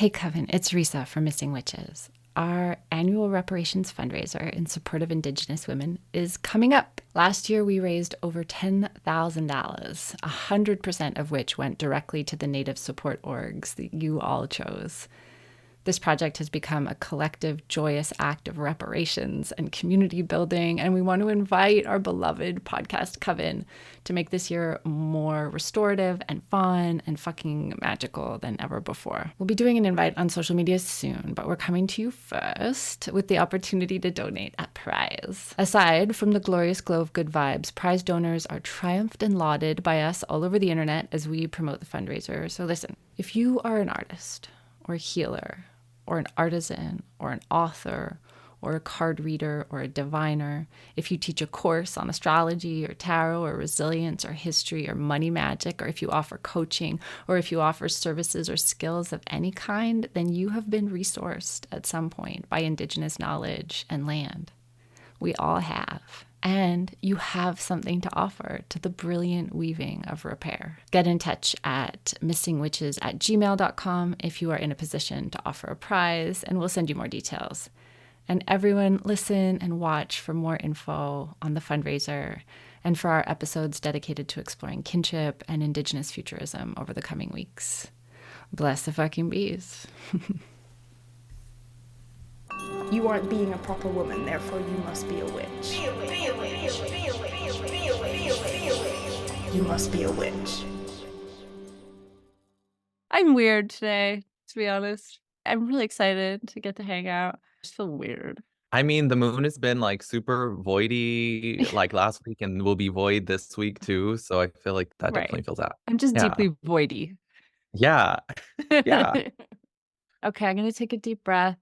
Hey Coven, it's Risa from Missing Witches. Our annual reparations fundraiser in support of Indigenous women is coming up. Last year, we raised over $10,000, 100% of which went directly to the Native support orgs that you all chose. This project has become a collective, joyous act of reparations and community building, and we want to invite our beloved podcast Coven to make this year more restorative and fun and fucking magical than ever before. We'll be doing an invite on social media soon, but we're coming to you first with the opportunity to donate at prize. Aside from the glorious glow of good vibes, prize donors are triumphed and lauded by us all over the internet as we promote the fundraiser. So listen, if you are an artist or a healer, or an artisan, or an author, or a card reader, or a diviner, if you teach a course on astrology, or tarot, or resilience, or history, or money magic, or if you offer coaching, or if you offer services or skills of any kind, then you have been resourced at some point by Indigenous knowledge and land. We all have. And you have something to offer to the brilliant weaving of repair. Get in touch at missingwitches@gmail.com if you are in a position to offer a prize, and we'll send you more details. And everyone, listen and watch for more info on the fundraiser and for our episodes dedicated to exploring kinship and Indigenous futurism over the coming weeks. Bless the fucking bees. You aren't being a proper woman, therefore you must be a witch. You must be a witch. I'm weird today, to be honest. I'm really excited to get to hang out. I just feel weird. I mean, the moon has been like super voidy like last week and will be void this week too. So I feel like that definitely feels out. I'm just Yeah. deeply voidy. Yeah. Yeah. Okay, I'm going to take a deep breath.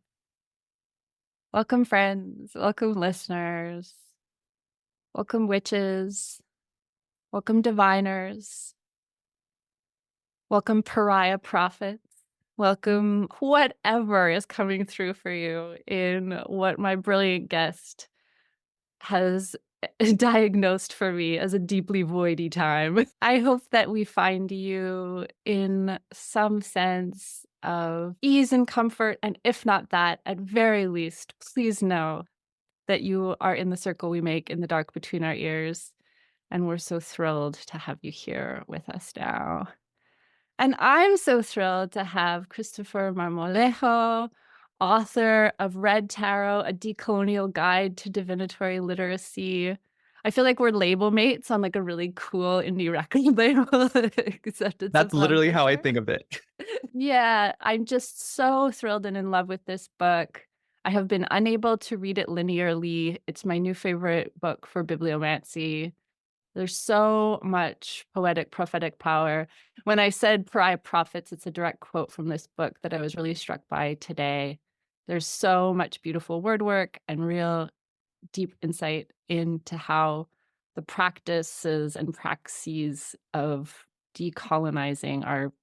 Welcome, friends. Welcome, listeners. Welcome, witches. Welcome, diviners. Welcome, pariah prophets. Welcome, whatever is coming through for you in what my brilliant guest has diagnosed for me as a deeply voidy time. I hope that we find you in some sense of ease and comfort, and if not that, at very least, please know that you are in the circle we make in the dark between our ears, and we're so thrilled to have you here with us now. And I'm so thrilled to have Christopher Marmolejo, author of Red Tarot, a decolonial guide to divinatory literacy. I feel like we're label mates on like a really cool indie record label. Except it's That's literally how I publisher. think of it. Yeah, I'm just so thrilled and in love with this book. I have been unable to read it linearly. It's my new favorite book for bibliomancy. There's so much poetic, prophetic power. When I said pariah prophets, it's a direct quote from this book that I was really struck by today. There's so much beautiful word work and real deep insight into how the practices and praxis of decolonizing our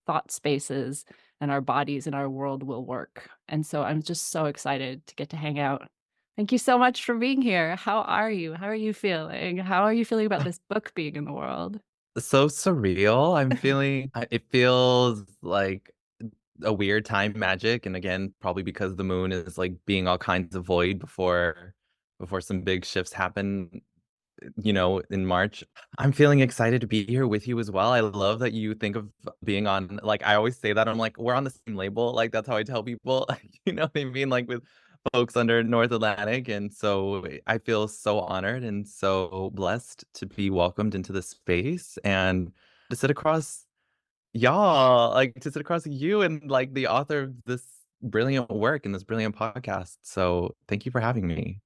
thought spaces and our bodies and our world will work. And so I'm just so excited to get to hang out. Thank you so much for being here. How are you? How are you feeling? How are you feeling about this book being in the world? So surreal. I'm feeling it feels like a weird time magic. And again, probably because the moon is like being all kinds of void before some big shifts happen, in March. I'm feeling excited to be here with you as well. I love that you think of being on, like, I always say that I'm like, we're on the same label. Like, that's how I tell people, you know what I mean? Like with folks under North Atlantic. And so I feel so honored and so blessed to be welcomed into this space and to sit across y'all, like to sit across you and like the author of this brilliant work and this brilliant podcast. So thank you for having me.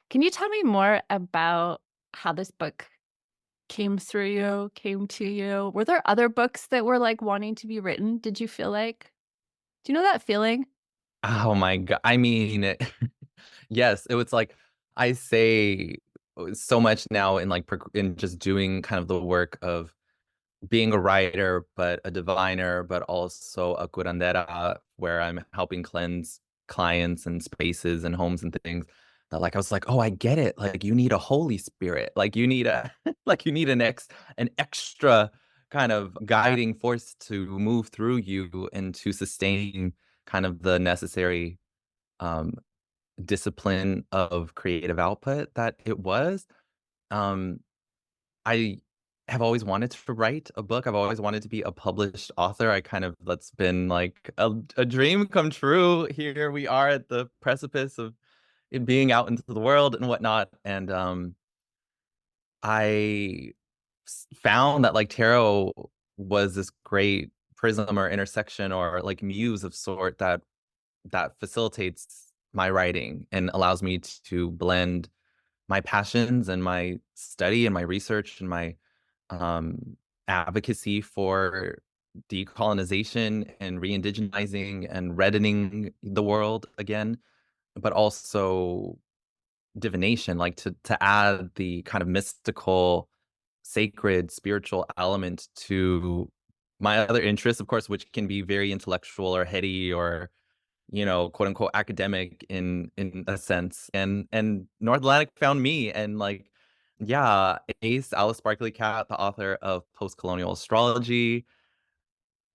Can you tell me more about how this book came through you, came to you? Were there other books that were like wanting to be written? Did you feel like, do you know that feeling? Oh my God. I mean, yes, it was like I say so much now in like in just doing kind of the work of being a writer, but a diviner, but also a curandera, where I'm helping cleanse clients and spaces and homes and things. That like I was like, oh, I get it. Like you need a Holy Spirit. Like you need a like you need an extra kind of guiding force to move through you and to sustain kind of the necessary um, discipline of creative output that it was. Um, I have always wanted to write a book. I've always wanted to be a published author. I kind of that's been like a dream come true. Here we are at the precipice of it being out into the world and whatnot. And I found that like tarot was this great prism or intersection or like muse of sort that facilitates my writing and allows me to blend my passions and my study and my research and my um, advocacy for decolonization and re-indigenizing and reddening the world again, but also divination, like to add the kind of mystical, sacred, spiritual element to my other interests, of course, which can be very intellectual or heady or quote unquote academic in a sense. And North Atlantic found me and like, yeah, Ace, Alice Barkley Cat, the author of Post-Colonial Astrology.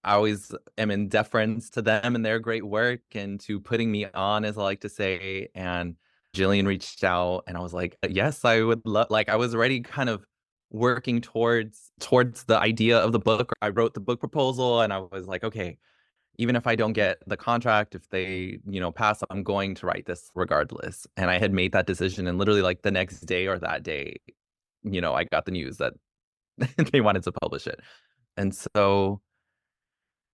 I always am in deference to them and their great work and to putting me on, as I like to say. And Jillian reached out and I was like, yes, I would love like I was already kind of working towards the idea of the book. I wrote the book proposal and I was like, okay, even if I don't get the contract, if they, pass, I'm going to write this regardless. And I had made that decision. And literally like the next day or that day, I got the news that they wanted to publish it. And so,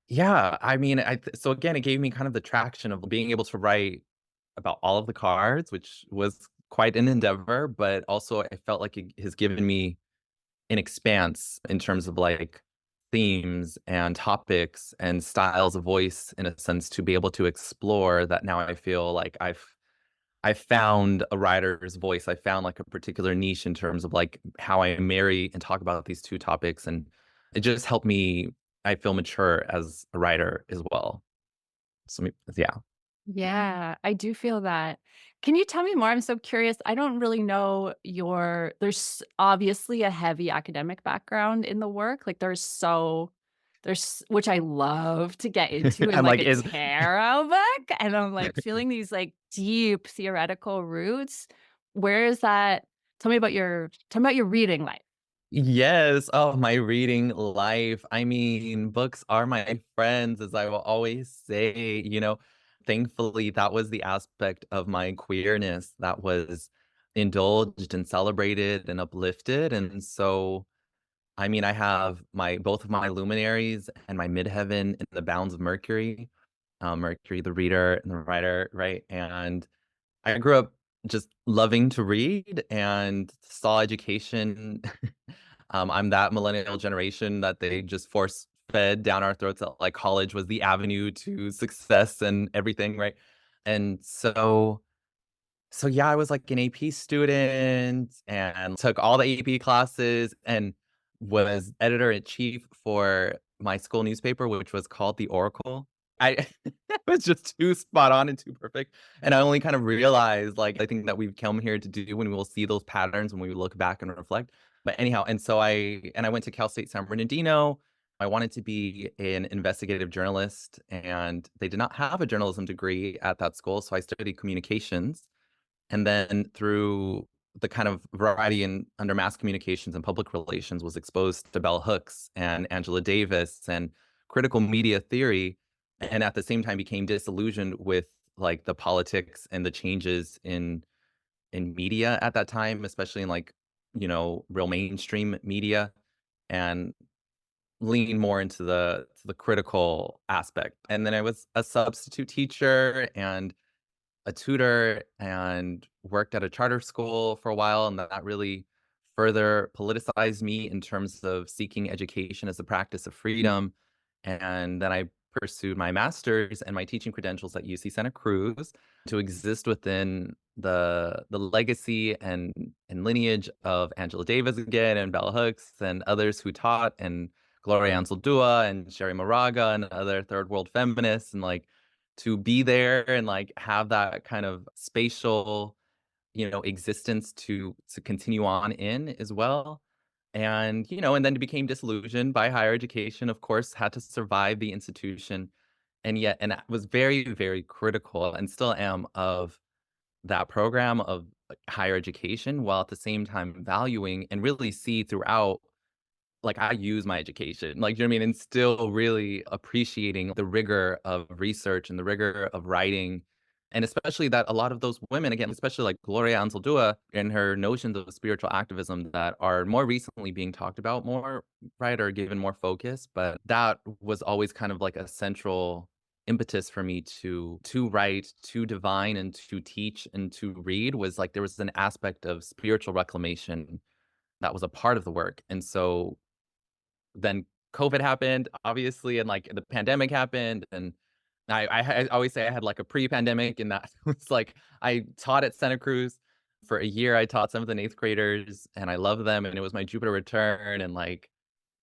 yeah, I mean, so again, it gave me kind of the traction of being able to write about all of the cards, which was quite an endeavor, but also I felt like it has given me an expanse in terms of like themes and topics and styles of voice in a sense to be able to explore that. Now I feel like I've found a writer's voice. I found like a particular niche in terms of like how I marry and talk about these two topics. And it just helped me, I feel, mature as a writer as well. So yeah. Yeah, I do feel that. Can you tell me more? I'm so curious. I don't really know there's obviously a heavy academic background in the work. Like there's which I love to get into in I'm like like, a is tarot book. And I'm like feeling these like deep theoretical roots. Where is that? Tell me about your reading life. Yes. Oh, my reading life. I mean, books are my friends, as I will always say. Thankfully, that was the aspect of my queerness that was indulged and celebrated and uplifted. And so, I mean, I have my both of my luminaries and my midheaven in the bounds of Mercury, Mercury, the reader and the writer, right? And I grew up just loving to read and saw education. I'm that millennial generation that they just force fed down our throats that like college was the avenue to success and everything, right? And so yeah, I was like an AP student and took all the AP classes and was editor in chief for my school newspaper, which was called The Oracle. I it was just too spot on and too perfect. And I only kind of realized like I think that we've come here to do when we will see those patterns when we look back and reflect. But anyhow, and so I went to Cal State San Bernardino. I wanted to be an investigative journalist, and they did not have a journalism degree at that school. So I studied communications and then through the kind of variety in under mass communications and public relations was exposed to bell hooks and Angela Davis and critical media theory, and at the same time became disillusioned with like the politics and the changes in media at that time, especially in like real mainstream media, and lean more into the critical aspect. And then I was a substitute teacher and a tutor and worked at a charter school for a while, and that really further politicized me in terms of seeking education as a practice of freedom. And then I pursued my master's and my teaching credentials at UC Santa Cruz to exist within the legacy and lineage of Angela Davis again and Bell Hooks and others who taught, and Gloria Anzaldúa and Sherry Moraga and other third world feminists, and like to be there and like have that kind of spatial existence to continue on in as well. And, and then became disillusioned by higher education, of course, had to survive the institution. And I was very, very critical and still am of that program of like, higher education, while at the same time valuing and really see throughout, like, I use my education, like, you know what I mean? And still really appreciating the rigor of research and the rigor of writing, and especially that a lot of those women, again, especially like Gloria Anzaldúa and her notions of spiritual activism that are more recently being talked about more, right, or given more focus, but that was always kind of like a central impetus for me to write, to divine, and to teach, and to read, was like there was an aspect of spiritual reclamation that was a part of the work. And so then COVID happened, obviously, and, like, the pandemic happened, and I always say I had, like, a pre-pandemic, and that was, like, I taught at Santa Cruz for a year. I taught 7th and 8th graders, and I love them, and it was my Jupiter return, and, like,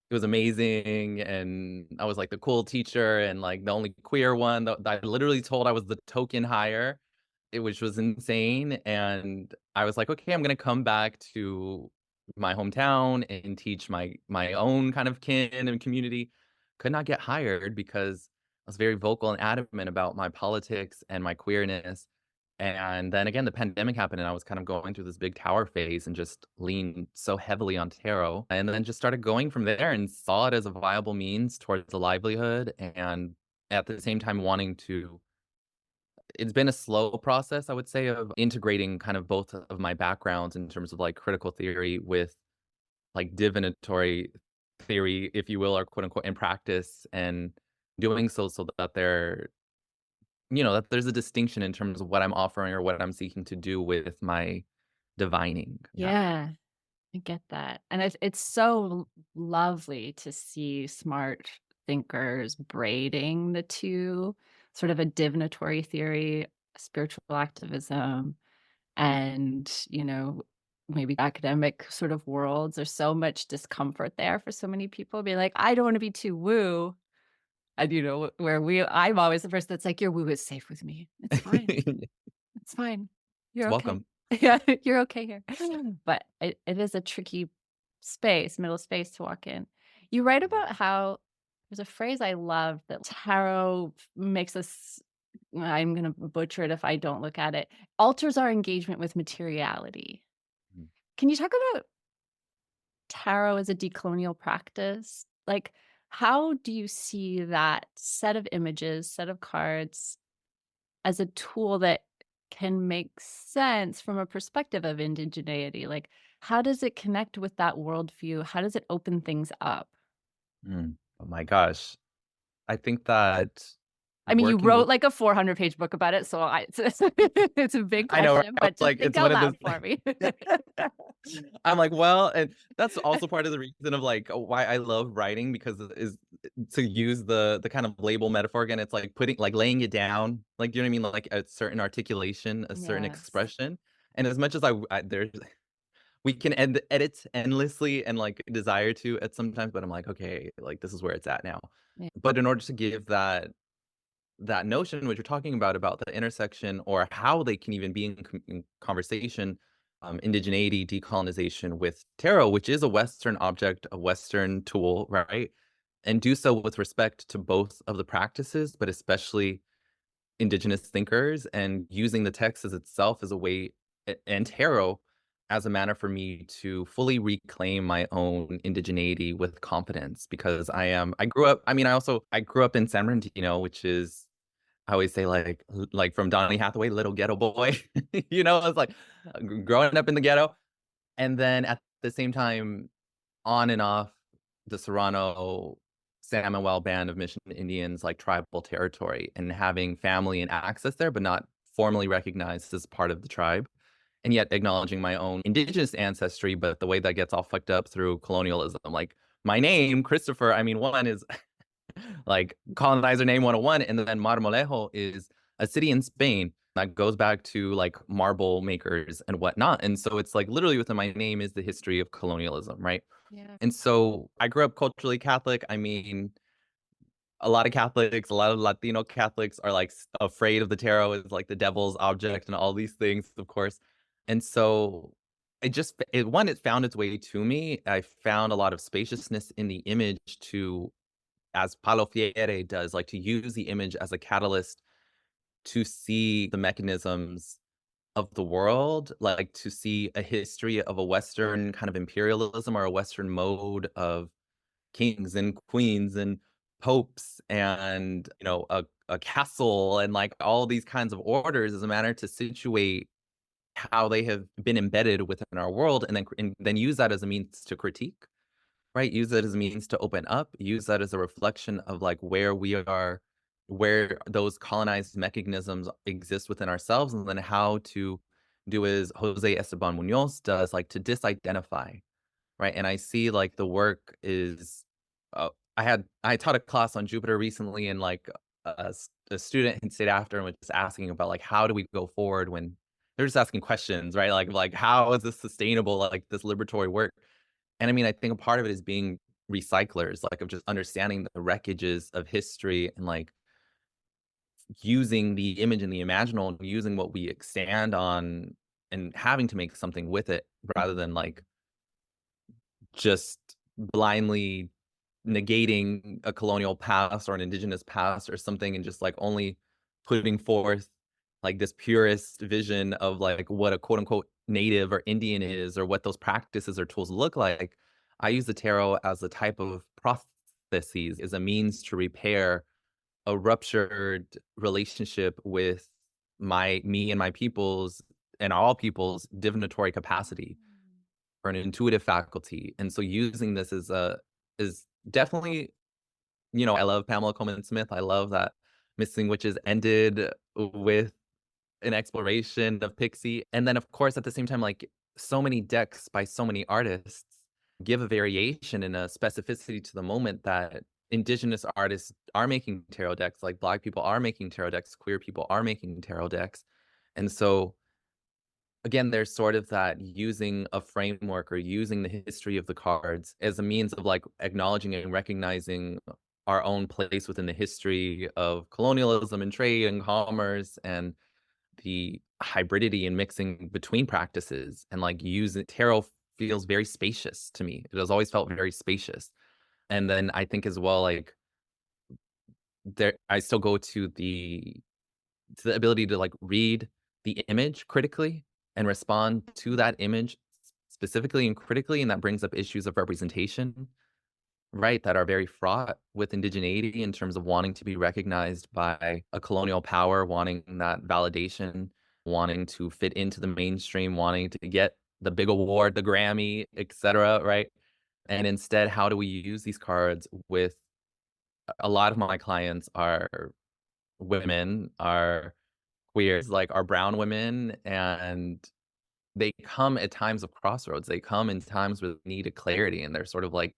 it was amazing, and I was, like, the cool teacher and, like, the only queer one that I literally told I was the token hire, which was insane, and I was like, "Okay, I'm gonna come back to my hometown and teach my own kind of kin and community." Could not get hired because I was very vocal and adamant about my politics and my queerness, and then again, the pandemic happened, and I was kind of going through this big tower phase and just leaned so heavily on tarot, and then just started going from there and saw it as a viable means towards a livelihood, and at the same time wanting to, it's been a slow process, I would say, of integrating kind of both of my backgrounds in terms of, like, critical theory with, like, divinatory theory, if you will, or quote unquote, in practice, and doing so that that there's a distinction in terms of what I'm offering or what I'm seeking to do with my divining. Yeah. Yeah, I get that. And it's so lovely to see smart thinkers braiding the two, sort of a divinatory theory, spiritual activism, and, maybe academic sort of worlds. There's so much discomfort there for so many people being like, I don't want to be too woo. And I'm always the person that's like, your woo is safe with me. It's fine. It's fine. It's You're okay. welcome. Yeah, you're okay here. But it is a tricky middle space to walk in. You write about how there's a phrase I love that tarot makes us, I'm going to butcher it if I don't look at it, alters our engagement with materiality. Mm. Can you talk about tarot as a decolonial practice? Like, how do you see that set of images, set of cards as a tool that can make sense from a perspective of indigeneity? Like, how does it connect with that worldview? How does it open things up? Oh my gosh. I think that I mean, you working wrote with, like a 400-page book about it, so it's a big I know, right? question, I was but just like, think it's out one of loud those. for me. I'm like, well, and that's also part of the reason of like why I love writing, because is to use the kind of label metaphor again. It's like putting, like, laying it down, like, you know what I mean, like a certain articulation, a certain Yes. expression. And as much as I there's we can edit endlessly and like desire to at sometimes, but I'm like, okay, like this is where it's at now. Yeah. But in order to give that notion which you're talking about the intersection, or how they can even be in conversation, indigeneity, decolonization with tarot, which is a Western object, a Western tool, right? And do so with respect to both of the practices, but especially indigenous thinkers, and using the text as itself as a way, and tarot as a manner for me to fully reclaim my own indigeneity with confidence, because I grew up, I mean, I grew up in San Bernardino, which is, I always say, like from Donny Hathaway, little ghetto boy. I was like, growing up in the ghetto, and then at the same time, on and off the Serrano, San Manuel Band of Mission Indians, like tribal territory, and having family and access there, but not formally recognized as part of the tribe, and yet acknowledging my own indigenous ancestry, but the way that gets all fucked up through colonialism. Like my name, Christopher, I mean, one is like colonizer name 101, and then Marmolejo is a city in Spain that goes back to like marble makers and whatnot. And so it's like literally within my name is the history of colonialism, right? Yeah. And so I grew up culturally Catholic. I mean, a lot of Catholics, a lot of Latino Catholics are like afraid of the tarot as like the devil's object and all these things, of course. And so it found its way to me. I found a lot of spaciousness in the image to, as Paulo Freire does, like to use the image as a catalyst to see the mechanisms of the world, like to see a history of a Western kind of imperialism or a Western mode of kings and queens and popes and, a castle and like all these kinds of orders as a manner to situate how they have been embedded within our world and then use that as a means to critique, right? Use that as a means to open up, use that as a reflection of like where we are, where those colonized mechanisms exist within ourselves, and then how to do as Jose Esteban Munoz does, like to disidentify, right? And I see like the work is, I taught a class on Jupiter recently, and like a student had stayed after and was just asking about like how do we go forward when they're just asking questions, right? Like how is this sustainable? Like this liberatory work. And I mean, I think a part of it is being recyclers, like of just understanding the wreckages of history and like using the image and the imaginal and using what we stand on and having to make something with it rather than like just blindly negating a colonial past or an indigenous past or something and just like only putting forth like this purest vision of like what a quote unquote native or Indian is or what those practices or tools look like. I use the tarot as a type of processes, as a means to repair a ruptured relationship with me and my people's and all people's divinatory capacity or an intuitive faculty. And so using this is definitely, I love Pamela Coleman Smith. I love that Missing Witches ended with an exploration of Pixie. And then of course at the same time, like so many decks by so many artists give a variation and a specificity to the moment that indigenous artists are making tarot decks, like Black people are making tarot decks, queer people are making tarot decks. And so again, there's sort of that using a framework or using the history of the cards as a means of like acknowledging and recognizing our own place within the history of colonialism and trade and commerce and the hybridity and mixing between practices. And like using tarot feels very spacious to me. It has always felt very spacious. And then I think as well, like I still go to the ability to like read the image critically and respond to that image specifically and critically, and that brings up issues of representation, right, that are very fraught with indigeneity in terms of wanting to be recognized by a colonial power, wanting that validation, wanting to fit into the mainstream, wanting to get the big award, the Grammy, etc., right? And instead, how do we use these cards with a lot of my clients are women, are queers, like, are brown women, and they come at times of crossroads. They come in times where they need a clarity, and they're sort of, like,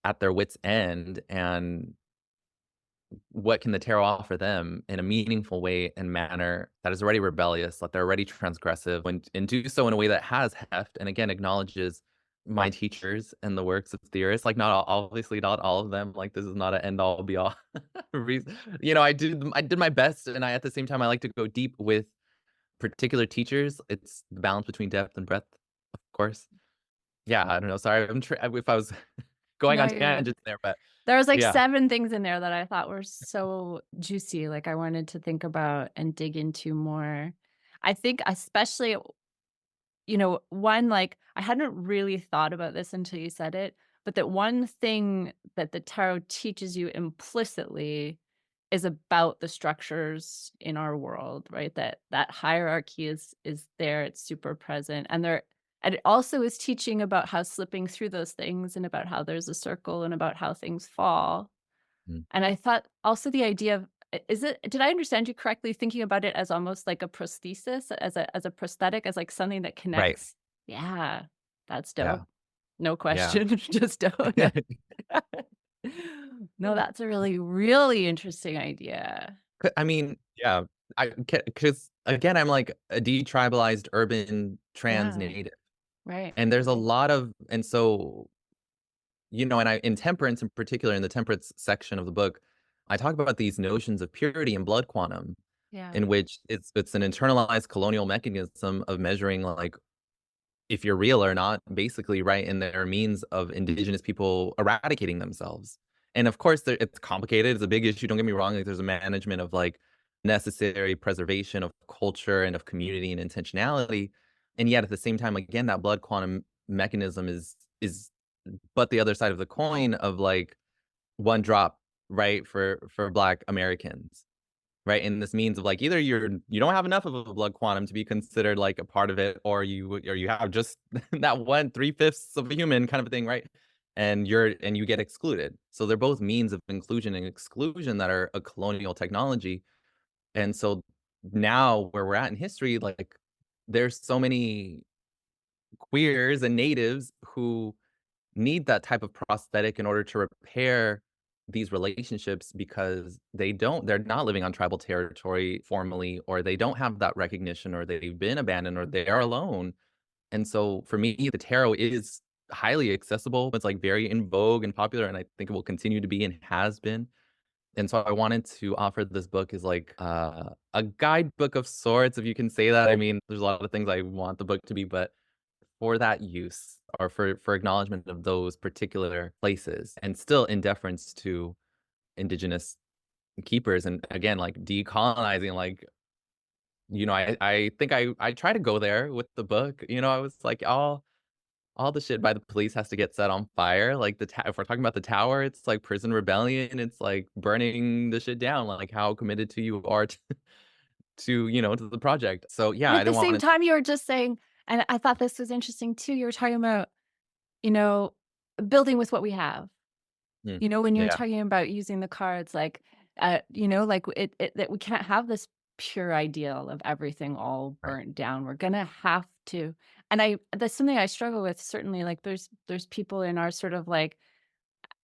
at their wit's end, and what can the tarot offer them in a meaningful way and manner that is already rebellious, that they're already transgressive, and do so in a way that has heft, and again, acknowledges my teachers and the works of theorists, like, not all obviously not all of them, like, this is not an end all be all reason. I did my best, and I at the same time, I like to go deep with particular teachers. It's the balance between depth and breadth, of course. Yeah, I don't know, sorry, if I was going No, on you're tangents there, but there was like yeah. 7 things in there that I thought were so juicy, like I wanted to think about and dig into more. I think especially, one, like, I hadn't really thought about this until you said it, but that one thing that the tarot teaches you implicitly is about the structures in our world, right? That hierarchy is there, it's super present, and it also is teaching about how slipping through those things and about how there's a circle and about how things fall. Mm. And I thought also the idea of is it did I understand you correctly thinking about it as almost like a prosthesis, as a prosthetic, as like something that Right. connects? Yeah, that's Yeah. dope. No Yeah. question, just dope. No, that's a really, really interesting idea. I mean, yeah, because again, I'm like a detribalized urban trans Yeah, native, right. and there's a lot of and so, and I in temperance in particular, in the temperance section of the book, I talk about these notions of purity and blood quantum, Yeah. in which it's an internalized colonial mechanism of measuring, like, if you're real or not, basically, right? And there are means of indigenous people eradicating themselves. And of course, it's complicated. It's a big issue. Don't get me wrong. Like, there's a management of like necessary preservation of culture and of community and intentionality. And yet, at the same time, again, that blood quantum mechanism is but the other side of the coin of like one drop, right, for Black Americans. Right, and this means of, like, either you don't have enough of a blood quantum to be considered, like, a part of it, or you have just that 1 3/5 of a human kind of a thing, right? And you get excluded. So they're both means of inclusion and exclusion that are a colonial technology, and so now where we're at in history, like, there's so many queers and natives who need that type of prosthetic in order to repair these relationships because they're not living on tribal territory formally, or they don't have that recognition, or they've been abandoned, or they're alone. And so for me, the tarot is highly accessible. It's like very in vogue and popular, and I think it will continue to be and has been. And so I wanted to offer this book as like a guidebook of sorts, if you can say that. I mean, there's a lot of things I want the book to be, but for that use, or for acknowledgement of those particular places, and still in deference to indigenous keepers, and again, like decolonizing, like, I think I try to go there with the book. I was like, all the shit by the police has to get set on fire. Like, if we're talking about the tower, it's like prison rebellion. It's like burning the shit down. Like, how committed to you are to the project. So yeah, And I at the didn't want same it. time, you were just saying, and I thought this was interesting too, you were talking about, you know, building with what we have. Mm, When you were yeah, talking about using the cards, like, like that we can't have this pure ideal of everything all right. burnt down. We're gonna have to, and that's something I struggle with. Certainly, like there's people in our sort of like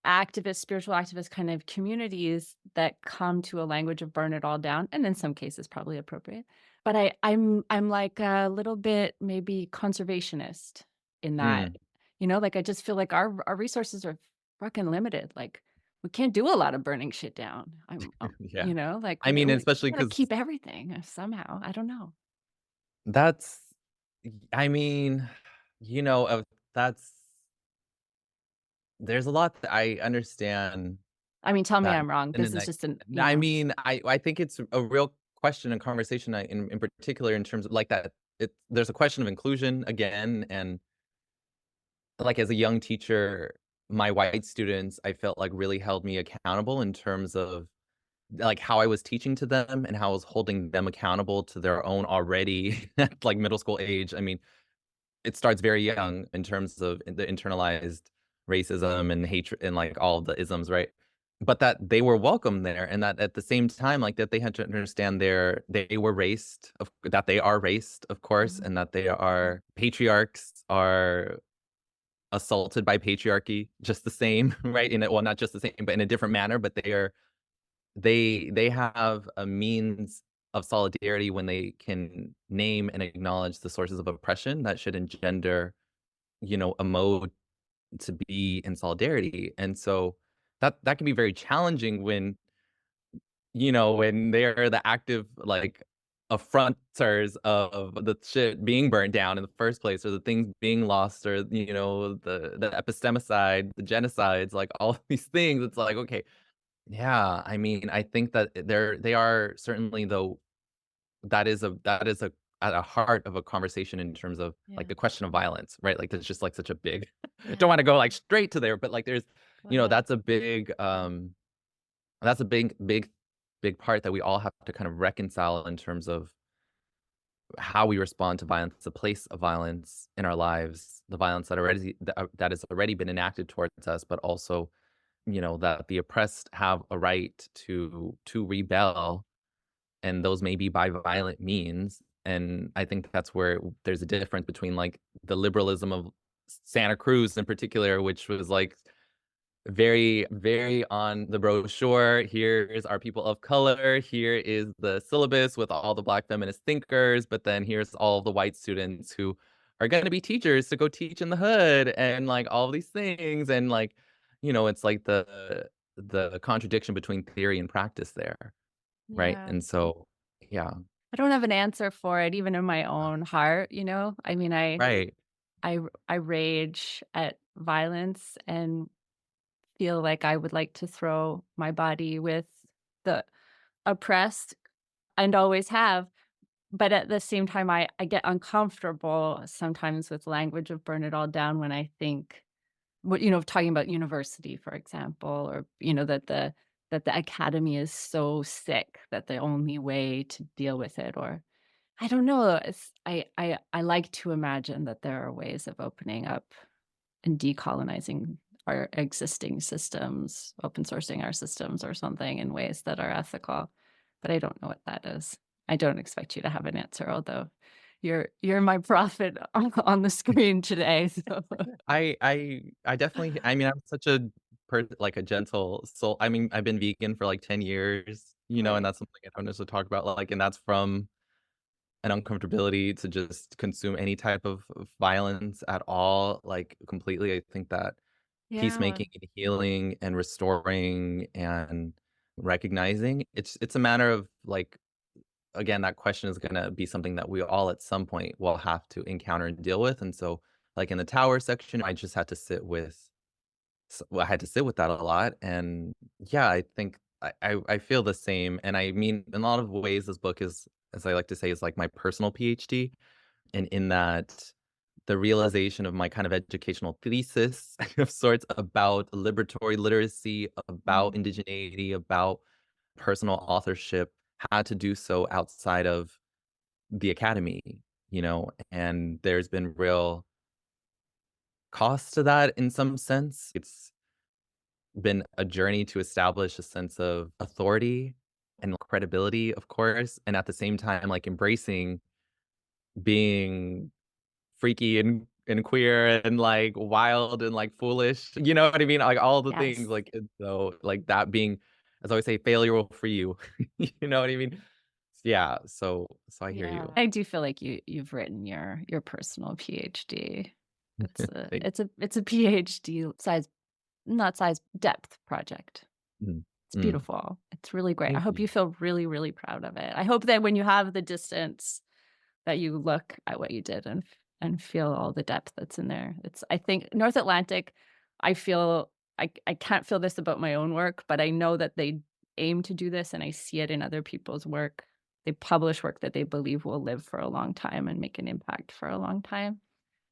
activist, spiritual activist kind of communities that come to a language of burn it all down, and in some cases probably appropriate. But I'm like a little bit maybe conservationist in that, Mm, like I just feel like our resources are fucking limited. Like we can't do a lot of burning shit down. yeah. Like I mean, we especially gotta because keep everything somehow. I don't know. that's I mean, of that's there's a lot that I understand I mean, tell me that I'm wrong. and This then is just an, I mean, I think it's a real question and conversation, in particular in terms of like that there's a question of inclusion again, and like as a young teacher, my white students, I felt like really held me accountable in terms of like how I was teaching to them and how I was holding them accountable to their own already like middle school age. I mean, it starts very young in terms of the internalized racism and hatred and, like, all of the isms, right? But that they were welcome there, and that at the same time, like, that they had to understand they were raced, that they are raced, of course, Mhm. and that they are patriarchs are assaulted by patriarchy just the same, right? Well, not just the same, but in a different manner, but they have a means of solidarity when they can name and acknowledge the sources of oppression that should engender, a mode to be in solidarity. And so that can be very challenging when they're the active, like, affronters of the shit being burnt down in the first place, or the things being lost, or, the epistemicide, the genocides, like, all these things. It's like, okay, yeah, I mean, I think that they are certainly, though, that is at a heart of a conversation in terms of, like, Yeah. the question of violence, right? Like, that's just, like, such a big don't Yeah. wanna go, like, straight to there, but, like, there's Go ahead. that's a big, big, big part that we all have to kind of reconcile in terms of how we respond to violence, the place of violence in our lives, the violence that has already been enacted towards us, but also, that the oppressed have a right to rebel, and those may be by violent means. And I think that's where there's a difference between like the liberalism of Santa Cruz in particular, which was like very, very on the brochure. Here's our people of color. Here is the syllabus with all the Black feminist thinkers. But then here's all the white students who are going to be teachers to go teach in the hood, and like all these things. And like, it's like the contradiction between theory and practice there. Right. Yeah. And so, yeah. I don't have an answer for it, even in my own heart, I mean, Right. I rage at violence and feel like I would like to throw my body with the oppressed and always have. But at the same time, I get uncomfortable sometimes with language of burn it all down when I think what talking about university, for example, or, that the academy is so sick that the only way to deal with it, or I don't know, I like to imagine that there are ways of opening up and decolonizing our existing systems, open sourcing our systems or something in ways that are ethical, but I don't know what that is. I don't expect you to have an answer, although you're my prophet on the screen today. So I definitely I mean, I'm such a like a gentle soul. I mean, I've been vegan for like 10 years, and right. that's something I don't necessarily talk about, like, and that's from an uncomfortability to just consume any type of violence at all, like, completely. I think that Yeah. peacemaking and healing and restoring and recognizing, it's a matter of, like, again, that question is gonna be something that we all at some point will have to encounter and deal with, and so, like, in the tower section, I just had to sit with well, I had to sit with that a lot, and yeah, I think I feel the same, and I mean, in a lot of ways, this book is, as I like to say, is like my personal PhD, and in that the realization of my kind of educational thesis of sorts about liberatory literacy, about Mm. indigeneity, about personal authorship had to do so outside of the academy, and there's been real cost to that in some sense. It's been a journey to establish a sense of authority and credibility, of course, and at the same time, like, embracing being freaky and queer and, like, wild and, like, foolish, you know what I mean? Like, all the things, Yes. like, and so, like, that being, as I always say, failure will free you, you know what I mean? Yeah, so I hear Yeah. you. I do feel like you've written your personal PhD. Thank It's a PhD size, not size, depth project. mm, It's mm, beautiful. It's really great. I thank hope you. you feel really, really proud of it. I hope that when you have the distance that you look at what you did and feel all the depth that's in there. I think North Atlantic, I feel I can't feel this about my own work, but I know that they aim to do this and I see it in other people's work. They publish work that they believe will live for a long time and make an impact for a long time.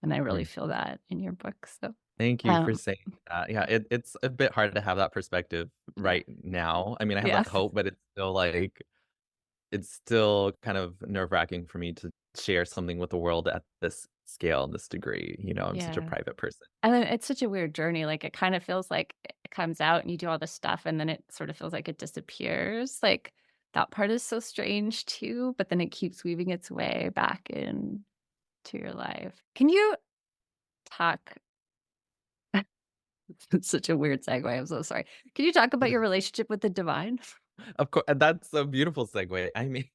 And I really Mm. feel that in your book. So Thank you for um saying that. Yeah, it's a bit hard to have that perspective yeah. right now. I mean, I have Yeah. that hope, but it's still like it's still kind of nerve-wracking for me to share something with the world at this scale, this degree, I'm such a Yeah. private person. And then it's such a weird journey, like, it kind of feels like it comes out and you do all this stuff, and then it sort of feels like it disappears, like, that part is so strange too, but then it keeps weaving its way back into your life. Can you talk it's such a weird segue, I'm so sorry. Can you talk about your relationship with the divine? Of course, that's a beautiful segue. I mean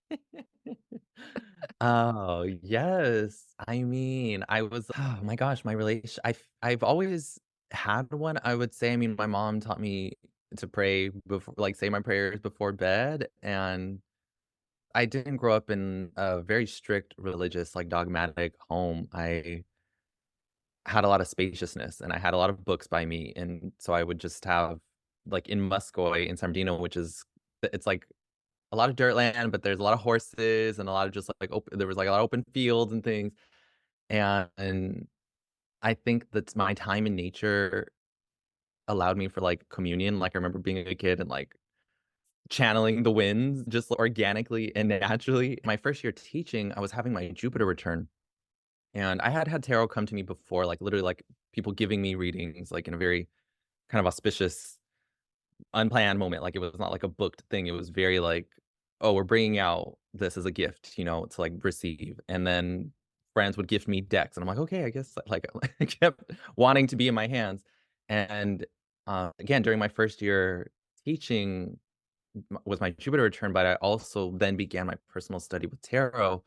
Oh, yes. I mean, I was oh my gosh, my relation I've always had one, I would say. I mean, my mom taught me to pray before, like, say my prayers before bed, and I didn't grow up in a very strict religious, like, dogmatic home. I had a lot of spaciousness, and I had a lot of books by me, and so I would just have, like, in Muscoy in San Bernardino, which is it's, like, a lot of dirt land, but there's a lot of horses and a lot of just, like, there was, like, a lot of open fields and things, and I think that my time in nature allowed me for, like, communion. Like, I remember being a kid and, like, channeling the winds just organically and naturally. My first year teaching, I was having my Jupiter return, and I had had tarot come to me before, like, literally, like, people giving me readings, like, in a very kind of auspicious, unplanned moment. Like, it was not like a booked thing. It was very like, "Oh, we're bringing out this as a gift, to, like, receive." And then friends would gift me decks, and I'm like, "Okay, I guess," like, I kept wanting to be in my hands. And, again, during my first year teaching was my Jupiter return, but I also then began my personal study with tarot,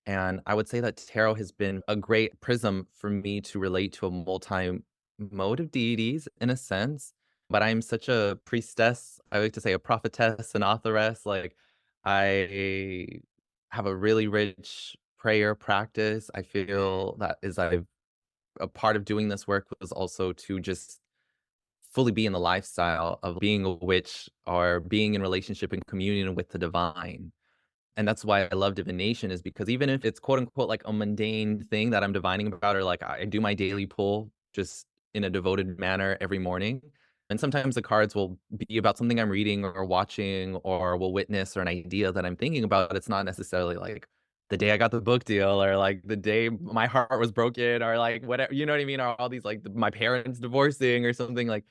and I would say that tarot has been a great prism for me to relate to a multi-mode of deities in a sense, but I'm such a priestess. I like to say a prophetess, an authoress. Like, I have a really rich prayer practice. I feel that as I've a part of doing this work was also to just fully be in the lifestyle of being a witch or being in relationship and communion with the divine. And that's why I love divination, is because even if it's quote unquote like a mundane thing that I'm divining about, or like I do my daily pull just in a devoted manner every morning. And sometimes the cards will be about something I'm reading or watching or will witness or an idea that I'm thinking about. It's not necessarily like the day I got the book deal or like the day my heart was broken or like whatever, you know what I mean? Or all these like my parents divorcing or something like,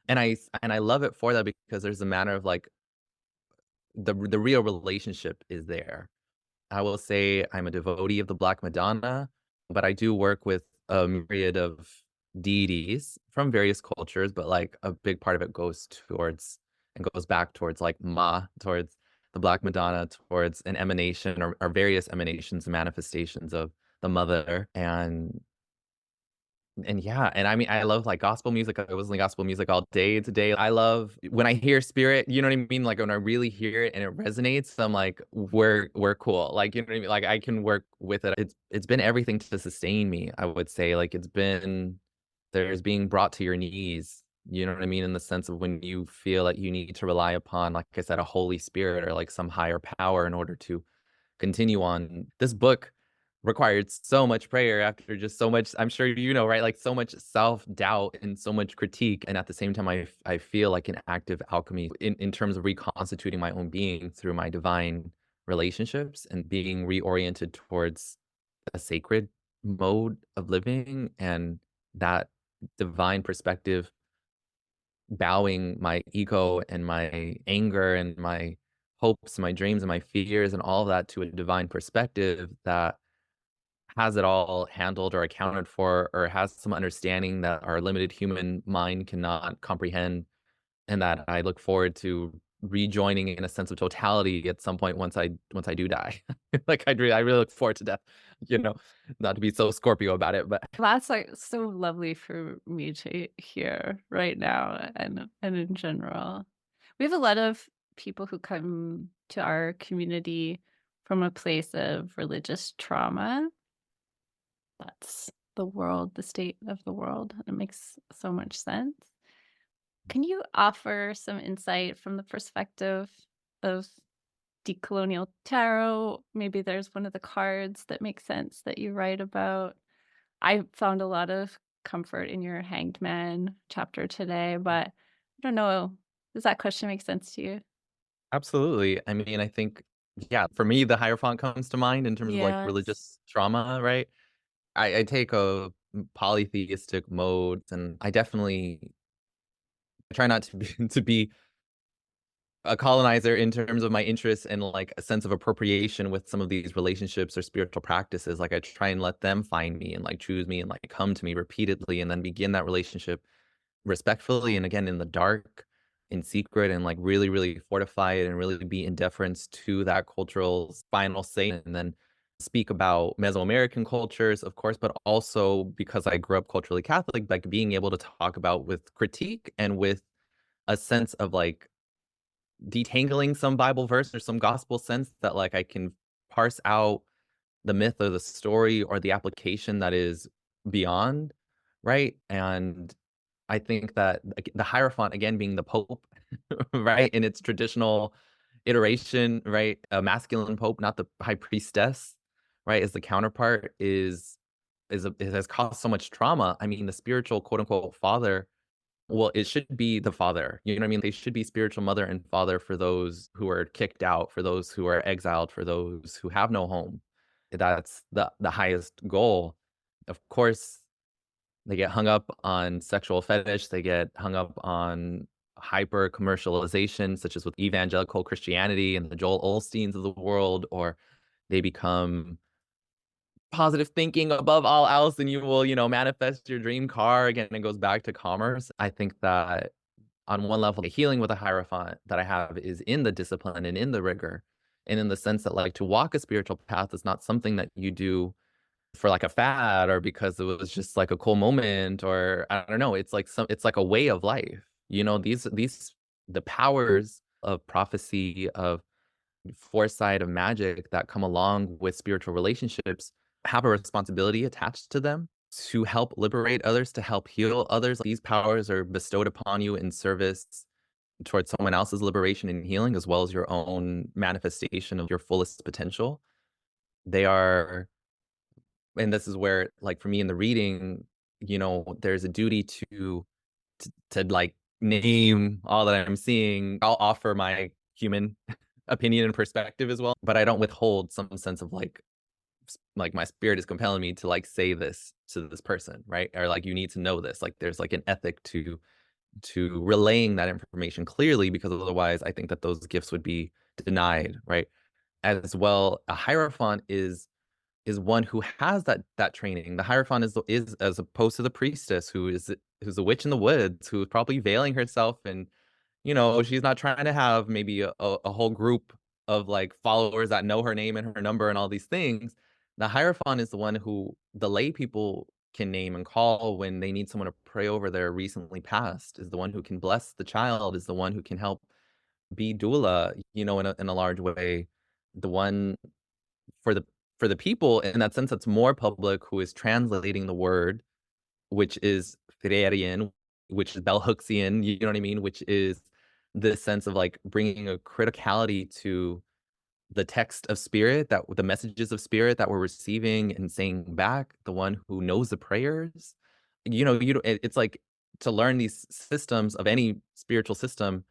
and I love it for that because there's a manner of like the real relationship is there. I will say I'm a devotee of the Black Madonna, but I do work with a myriad of deities from various cultures, but like a big part of it goes towards and goes back towards like towards the Black Madonna, towards an emanation or various emanations and manifestations of the mother. And yeah, and I mean, I love, like, gospel music. I listen to gospel music all day today. I love when I hear spirit, you know what I mean? Like, when I really hear it and it resonates, I'm like, "We're cool." Like, you know what I mean? Like, I can work with it. It's been everything to sustain me, I would say. Like, it's been there's being brought to your knees, you know what I mean? In the sense of when you feel like you need to rely upon, like I said, a Holy Spirit or, like, some higher power in order to continue on. This book required so much prayer after just so much, I'm sure you know, right? Like so much self-doubt and so much critique. And at the same time, I feel like an active alchemy in terms of reconstituting my own being through my divine relationships and being reoriented towards a sacred mode of living and that divine perspective, bowing my ego and my anger and my hopes, my dreams and my fears and all of that to a divine perspective that has it all handled or accounted for or has some understanding that our limited human mind cannot comprehend, and that I look forward to rejoining in a sense of totality at some point once I do die. Like, I really look forward to death, you know? Not to be so Scorpio about it, but That's, like, so lovely for me to hear right now and in general. We have a lot of people who come to our community from a place of religious trauma. That's the world, the state of the world. It makes so much sense. Can you offer some insight from the perspective of decolonial tarot? Maybe there's one of the cards that makes sense that you write about. I found a lot of comfort in your Hanged Man chapter today, but I don't know. Does that question make sense to you? absolutely. I mean, I think, yeah, for me, the Hierophant comes to mind in terms of like Yes. religious trauma, right? I take a polytheistic mode, and I definitely try not to be to be a colonizer in terms of my interests and like a sense of appropriation with some of these relationships or spiritual practices. Like I try and let them find me and like choose me and like come to me repeatedly and then begin that relationship respectfully and again in the dark, in secret, and like really, really fortify it and really be in deference to that cultural final say. And then speak about Mesoamerican cultures, of course, but also because I grew up culturally Catholic, like being able to talk about with critique and with a sense of like detangling some Bible verse or some gospel sense that like I can parse out the myth or the story or the application that is beyond, right? And I think that like, the Hierophant again being the Pope, right, in its traditional iteration, right, a masculine Pope, not the High Priestess, right, as the counterpart it has caused so much trauma. I mean, the spiritual quote unquote father, well, it should be the father, you know what I mean? They should be spiritual mother and father for those who are kicked out, for those who are exiled, for those who have no home. That's the highest goal. Of course, they get hung up on sexual fetish, they get hung up on hyper commercialization, such as with evangelical Christianity and the Joel Osteens of the world, or they become positive thinking above all else and you will, manifest your dream car. Again, it goes back to commerce. I think that on one level, the healing with a Hierophant that I have is in the discipline and in the rigor, and in the sense that, like, to walk a spiritual path is not something that you do for, like, a fad or because it was just, like, a cool moment or I don't know, it's like a way of life. These the powers of prophecy, of foresight, of magic that come along with spiritual relationships have a responsibility attached to them. to help liberate others, to help heal others. These powers are bestowed upon you in service towards someone else's liberation and healing, as well as your own manifestation of your fullest potential. They are, and this is where, like, for me in the reading, there's a duty to like name all that I'm seeing. I'll offer my human opinion and perspective as well, but I don't withhold some sense of like my spirit is compelling me to like say this to this person, right? Or like you need to know this. Like there's like an ethic to relaying that information clearly, because otherwise I think that those gifts would be denied, right? As well, a hierophant is one who has that training. The hierophant is as opposed to the priestess who's a witch in the woods, who's probably veiling herself, and she's not trying to have maybe a whole group of like followers that know her name and her number and all these things. The hierophant is the one who the lay people can name and call when they need someone to pray over their recently passed, is the one who can bless the child, is the one who can help be doula, in a large way. The one for the for the people, in that sense, that's more public, who is translating the word, which is Freudian, which is bell hooksian, you know what I mean? Which is this sense of like bringing a criticality to the text of spirit, that the messages of spirit that we're receiving and saying back, the one who knows the prayers. It's like, to learn these systems of any spiritual system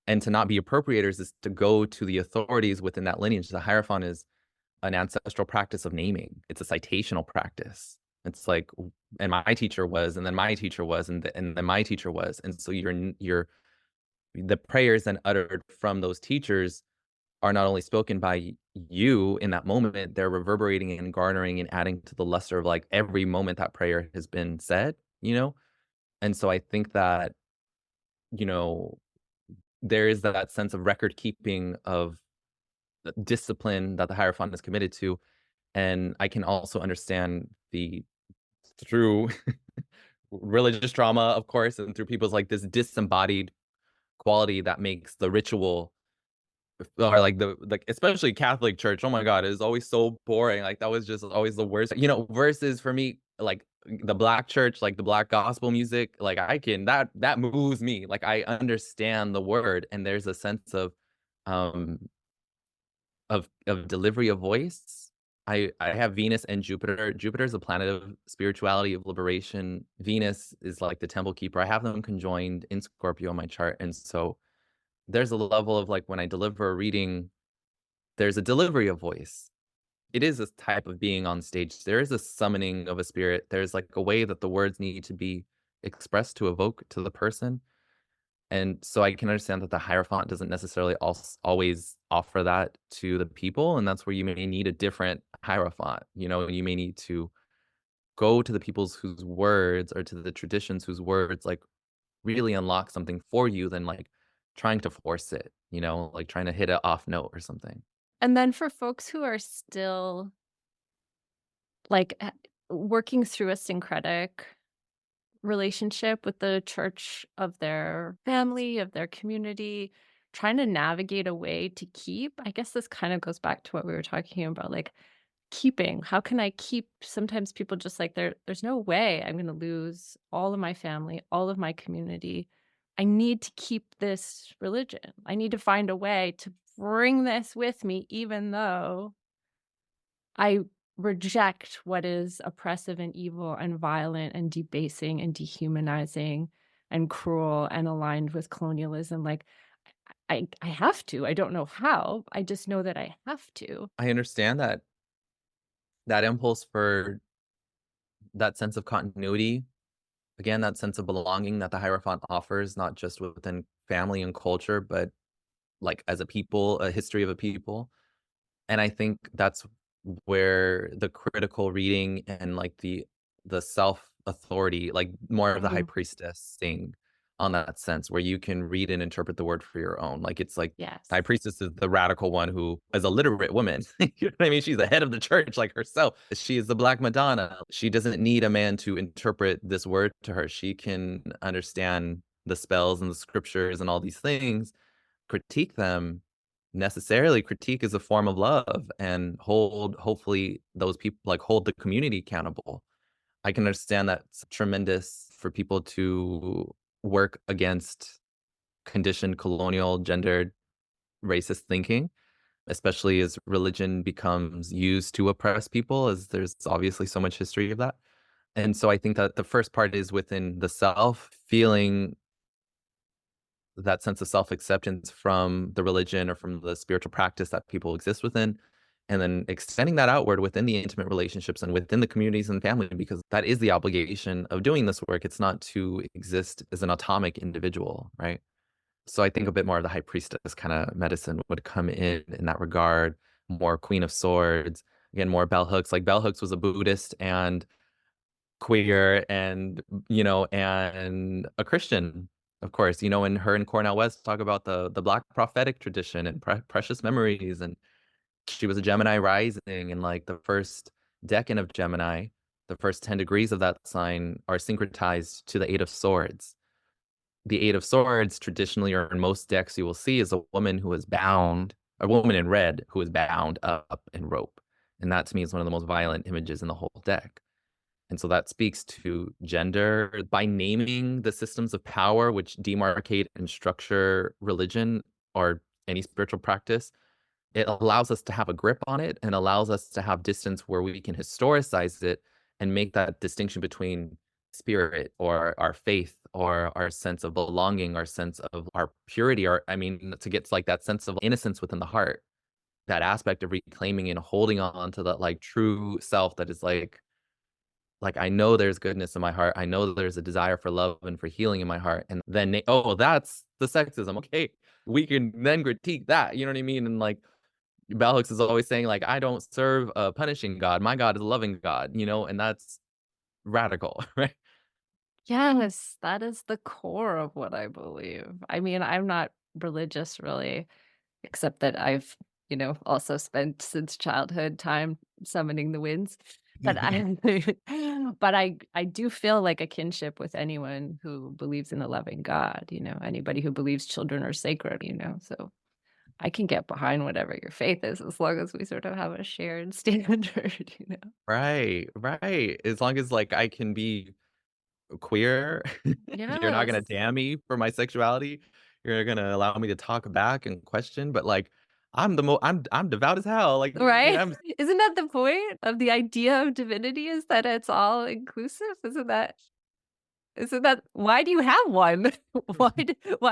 and to not be appropriators is to go to the authorities within that lineage. The hierophant is an ancestral practice of naming. It's a citational practice. It's like, and my teacher was, and then my teacher was, and then my teacher was, and so the prayers then uttered from those teachers are not only spoken by you in that moment, they're reverberating and garnering and adding to the luster of like every moment that prayer has been said. And so I think that you know there is that sense of record keeping of discipline that the hierophant is committed to. And I can also understand the through religious trauma, of course, and through people's like this disembodied quality that makes the ritual, or like especially Catholic Church, oh my God, is always so boring. Like that was just always the worst. Versus for me, like the Black church, like the Black gospel music, like I can that moves me. Like I understand the word, and there's a sense um of delivery of voice. I have Venus and Jupiter. Jupiter is a planet of spirituality, of liberation. Venus is like the temple keeper. I have them conjoined in Scorpio on my chart. And so there's a level of like when I deliver a reading, there's a delivery of voice. It is a type of being on stage. There is a summoning of a spirit. There's like a way that the words need to be expressed to evoke to the person. And so I can understand that the hierophant doesn't necessarily always offer that to the people. And that's where you may need a different hierophant. You may need to go to the peoples whose words, or to the traditions whose words like really unlock something for you, than like trying to force it, like trying to hit an off note or something. And then for folks who are still like working through a syncretic relationship with the church of their family, of their community, trying to navigate a way to keep, I guess this kind of goes back to what we were talking about, like keeping. How can I keep? Sometimes people just like, there's no way I'm going to lose all of my family, all of my community. I need to keep this religion. I need to find a way to bring this with me, even though I reject what is oppressive and evil and violent and debasing and dehumanizing and cruel and aligned with colonialism. Like I have to. I don't know how. I just know that I have to. I understand that impulse for that sense of continuity. Again, that sense of belonging that the hierophant offers, not just within family and culture, but like as a people, a history of a people. And I think that's where the critical reading and like the self authority, like more of the high Mhm. priestess thing, on that sense where you can read and interpret the word for your own. Like it's like Yes. the high priestess is the radical one who is a literate woman. You know what I mean? She's the head of the church, like herself. She is the Black Madonna. She doesn't need a man to interpret this word to her. She can understand the spells and the scriptures and all these things, critique them. Necessarily critique is a form of love, and hopefully those people like hold the community accountable. I can understand that's tremendous for people to work against conditioned colonial gendered racist thinking, especially as religion becomes used to oppress people, as there's obviously so much history of that. And so I think that the first part is within the self, feeling that sense of self-acceptance from the religion or from the spiritual practice that people exist within, and then extending that outward within the intimate relationships and within the communities and family, because that is the obligation of doing this work. It's not to exist as an atomic individual, right? So I think a bit more of the high priestess kind of medicine would come in that regard, more Queen of Swords, again, more bell hooks. Like bell hooks was a Buddhist and queer and, and a Christian, of course, and her and Cornell West talk about the Black prophetic tradition and precious memories. And she was a Gemini rising, and like the first decan of Gemini, the first 10 degrees of that sign are syncretized to the Eight of Swords. The Eight of Swords traditionally, or in most decks you will see, is a woman who is bound, a woman in red who is bound up in rope. And that to me is one of the most violent images in the whole deck. And so that speaks to gender by naming the systems of power which demarcate and structure religion or any spiritual practice. It allows us to have a grip on it and allows us to have distance where we can historicize it and make that distinction between spirit or our faith or our sense of belonging, our sense of our purity, or to get to like that sense of innocence within the heart, that aspect of reclaiming and holding on to that like true self that is like, I know there's goodness in my heart. I know there's a desire for love and for healing in my heart. And then, oh, that's the sexism. Okay, we can then critique that. You know what I mean? And like, bell hooks is always saying, like, I don't serve a punishing God. My God is a loving God, and that's radical, right? Yes, that is the core of what I believe. I mean, I'm not religious really, except that I've, also spent since childhood time summoning the winds. But I but I do feel like a kinship with anyone who believes in a loving God, anybody who believes children are sacred. So I can get behind whatever your faith is as long as we sort of have a shared standard. Right, right. As long as like I can be queer, you're not gonna Yes. damn me for my sexuality. You're gonna allow me to talk back and question, but like I'm devout as hell. Like, Right? I'm Isn't that the point of the idea of divinity is that it's all inclusive? Isn't that why do you have one? Why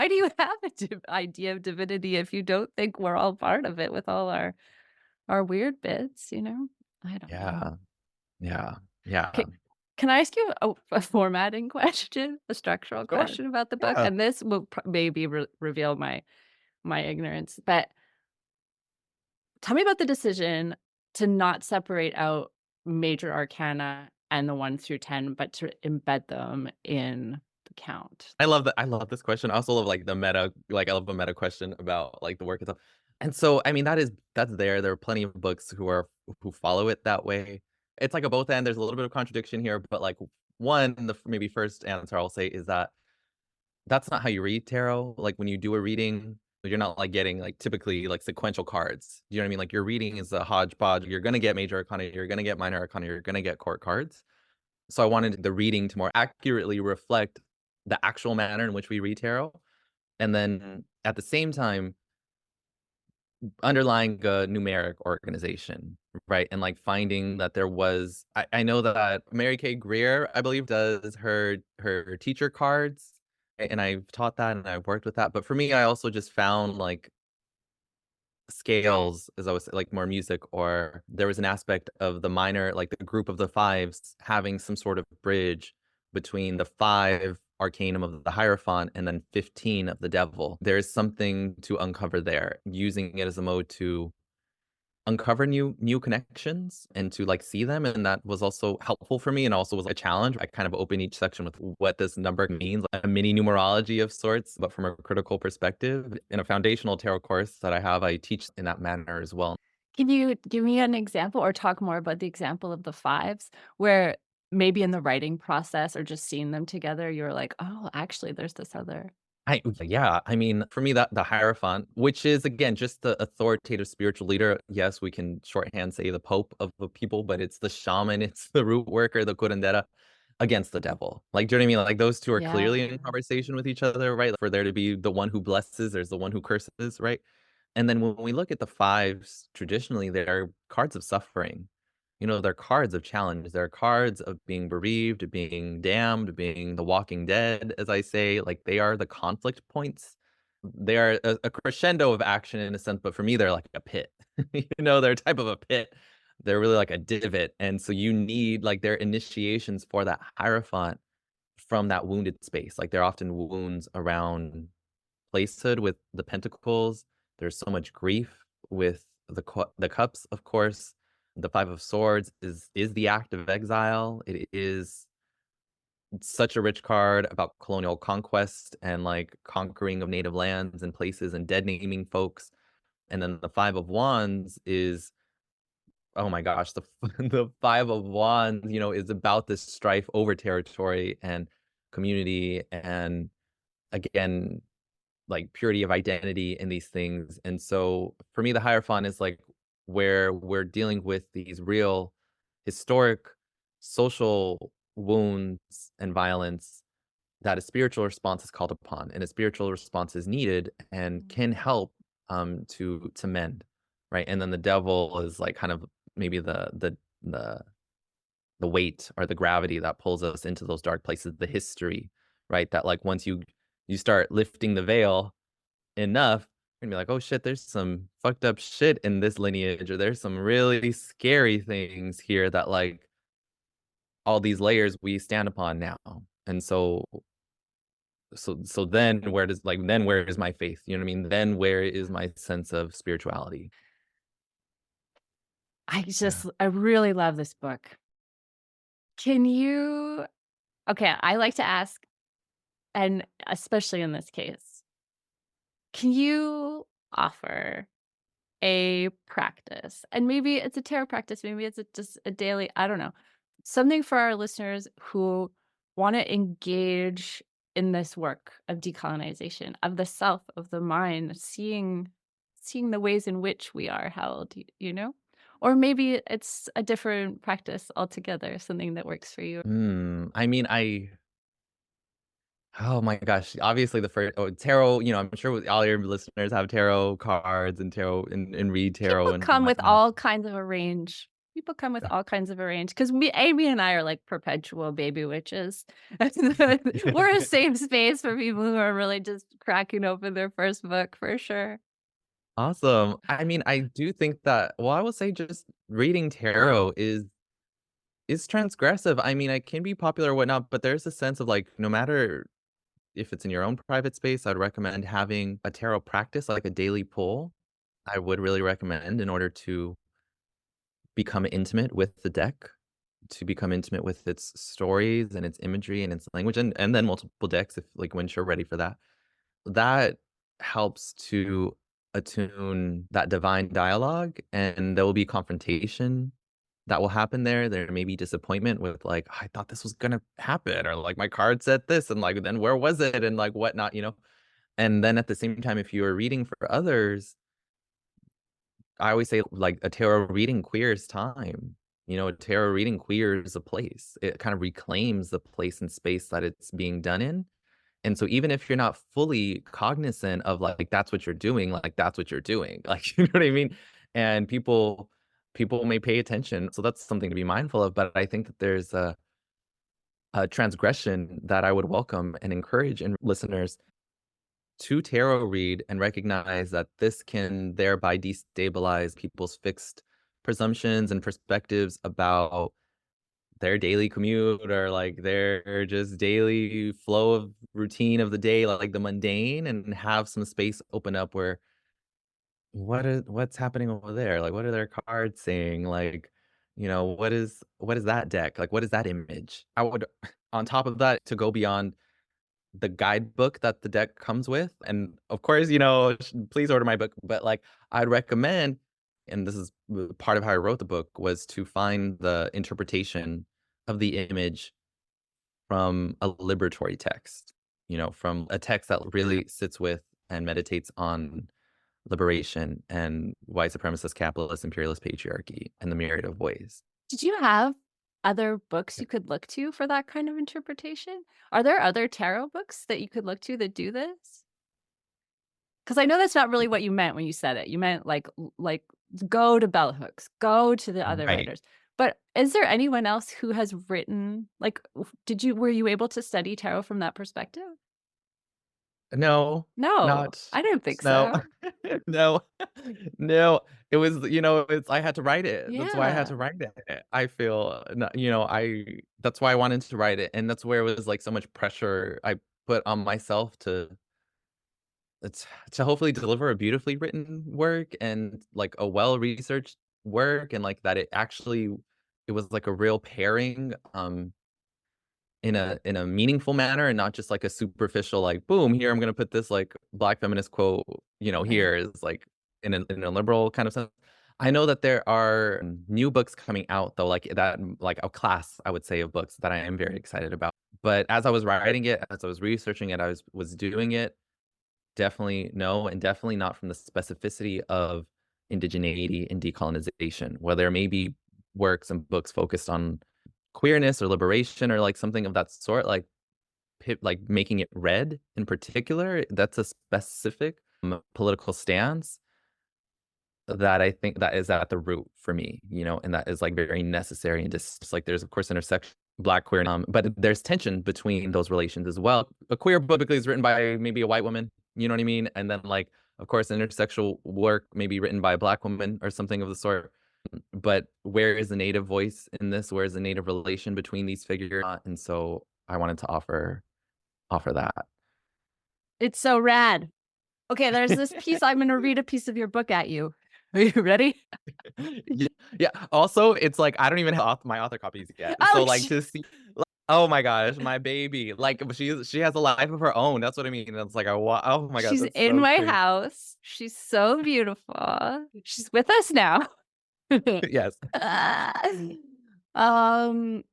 do you have a idea of divinity if you don't think we're all part of it with all our weird bits? I don't know. yeah, yeah, yeah. Ca can I ask you a formatting question, a structural Sure. question about the book? Yeah. And this will maybe reveal my ignorance, but tell me about the decision to not separate out major arcana and the 1 through 10, but to embed them in the count. I love that. I love this question. I also love like the meta, like I love a meta question about like the work itself. And so, that's there. There are plenty of books who follow it that way. It's like a both end. There's a little bit of contradiction here, but like the maybe first answer I'll say is that that's not how you read tarot. Like when you do a reading, you're not like getting like typically like sequential cards. You know what I mean? Like your reading is a hodgepodge. You're gonna get major arcana, you're gonna get minor arcana, you're gonna get court cards. So I wanted the reading to more accurately reflect the actual manner in which we read tarot. And then at the same time, underlying a numeric organization, right? And like finding that there was, I know that Mary Kay Greer, I believe, does her teacher cards. And I've taught that and I've worked with that. But for me, I also just found like scales, as I was like more music, or there was an aspect of the minor, like the group of the fives having some sort of bridge between the five arcanum of the Hierophant and then 15 of the devil. There's something to uncover there, using it as a mode to uncover new connections and to like see them. And that was also helpful for me and also was a challenge. I kind of open each section with what this number means, like a mini numerology of sorts, but from a critical perspective. In a foundational tarot course that I have, I teach in that manner as well. Can you give me an example or talk more about the example of the fives where maybe in the writing process or just seeing them together, you were like, "Oh, actually, there's this other." Yeah, I mean, for me, that the Hierophant, which is again just the authoritative spiritual leader. Yes, we can shorthand say the Pope of the people, but it's the shaman, it's the root worker, the curandera against the devil. Like, do you know what I mean? Like those two are Yeah. clearly in conversation with each other, right? For there to be the one who blesses, there's the one who curses, right? And then when we look at the fives, traditionally, they're cards of suffering. You know, they're cards of challenge. They're cards of being bereaved, of being damned, being the walking dead, as I say. Like they are the conflict points. They are a crescendo of action in a sense, but for me, they're like a pit. You know, they're a type of a pit. They're really like a divot. And so you need like their initiations for that Hierophant from that wounded space. Like they're often wounds around placehood with the pentacles. There's so much grief with the cups, of course. The five of swords is the act of exile. It is such a rich card about colonial conquest and like conquering of native lands and places and dead naming folks. And then the five of wands is, oh my gosh, the the five of wands, you know, is about this strife over territory and community and again like purity of identity in these things. And so for me, the Hierophant is like where we're dealing with these real historic social wounds and violence that a spiritual response is called upon and a spiritual response is needed and can help to mend, right? And then the devil is like kind of maybe the the weight or the gravity that pulls us into those dark places, the history, right? That like once you start lifting the veil enough, you're gonna be like, "Oh shit, there's some fucked up shit in this lineage, or there's some really scary things here that like all these layers we stand upon now." And so then where does like then where is my faith? You know what I mean? Then where is my sense of spirituality? Yeah. I really love this book. Can you Okay, I like to ask, and especially in this case, can you offer a practice? And maybe it's a tarot practice, maybe it's just a daily, I don't know. Something for our listeners who want to engage in this work of decolonization, of the self, of the mind, seeing the ways in which we are held, you know? Or maybe it's a different practice altogether, something that works for you. I mean, oh my gosh, obviously the first tarot, you know, I'm sure all your listeners have tarot cards and tarot and read tarot People and come with whatnot. all kinds of a range. People come with all kinds of a range because Amy and I are like perpetual baby witches. We're a safe space for people who are really just cracking open their first book for sure. Awesome. I mean, I do think that well, I would say just reading tarot is transgressive. I mean, it can be popular or whatnot, but there's a sense of like no matter if it's in your own private space, I'd recommend having a tarot practice, like a daily pull. I would really recommend in order to become intimate with the deck, to become intimate with its stories and its imagery and its language, and then multiple decks if like when you're ready for that. That helps to attune that divine dialogue, and there will be confrontation that will happen there. There may be disappointment with like, "I thought this was gonna happen," or like, "My card said this," and like, "Then where was it?" And like, whatnot, you know? And then at the same time, if you are reading for others, I always say, like, a tarot reading queers time. You know, a tarot reading queers a place. It kind of reclaims the place and space that it's being done in. And so even if you're not fully cognizant of, like, that's what you're doing, like, that's what you're doing. Like, you know what I mean? And people may pay attention, so that's something to be mindful of, but I think that there's a transgression that I would welcome and encourage in listeners to tarot read and recognize that this can thereby destabilize people's fixed presumptions and perspectives about their daily commute or like their just daily flow of routine of the day, like the mundane, and have some space open up where what's happening over there? Like what are their cards saying? Like, you know, what is that deck? Like what is that image? I would on top of that to go beyond the guidebook that the deck comes with, and of course, you know, please order my book, but, like, I'd recommend and this is part of how I wrote the book, was to find the interpretation of the image from a liberatory text. from a text that really sits with and meditates on liberation and white supremacist, capitalist, imperialist patriarchy in the myriad of ways. Did you have other books you could look to for that kind of interpretation? Are there other tarot books that you could look to that do this? Because I know that's not really what you meant when you said it. You meant like go to bell hooks, go to the other Right. writers. But is there anyone else who has written were you able to study tarot from that perspective? No, No, not I didn't think no, so. no, no. It was, it's I had to write it. That's why I had Yeah. to write it. I feel, that's why I wanted to write it, and that's where it was like so much pressure I put on myself it's to hopefully deliver a beautifully written work and like a well-researched work, and like that it was like a real pairing, in a meaningful manner and not just like a superficial like, "Boom, here I'm gonna put this like black feminist quote, Right. here is like in a liberal kind of sense." I know that there are new books coming out though, like that, like a class, I would say, of books that I am very excited about. But as I was writing it, as I was researching it, I was doing it, definitely no, and definitely not from the specificity of indigeneity and decolonization, where there may be works and books focused on queerness or liberation or like something of that sort, like like making it red in particular. That's a specific political stance that I think that is at the root for me, and that is like very necessary. And just like there's of course intersection black queer, but there's tension between those relations as well. A queer book typically is written by maybe a white woman, you know what I mean? And then like of course intersexual work may be written by a black woman or something of the sort. But where is the native voice in this? Where is the native relation between these figures? And so I wanted to offer that. It's so rad. Okay, there's this piece. I'm gonna read a piece of your book at you. Are you ready? Yeah, yeah. Also, it's like I don't even have my author copies yet. So Oh, like to see, like, oh my gosh, my baby. Like she has a life of her own. That's what I mean. And it's like oh my god, she's that's in so my crazy. house. She's so beautiful. She's with us now. Yes. um,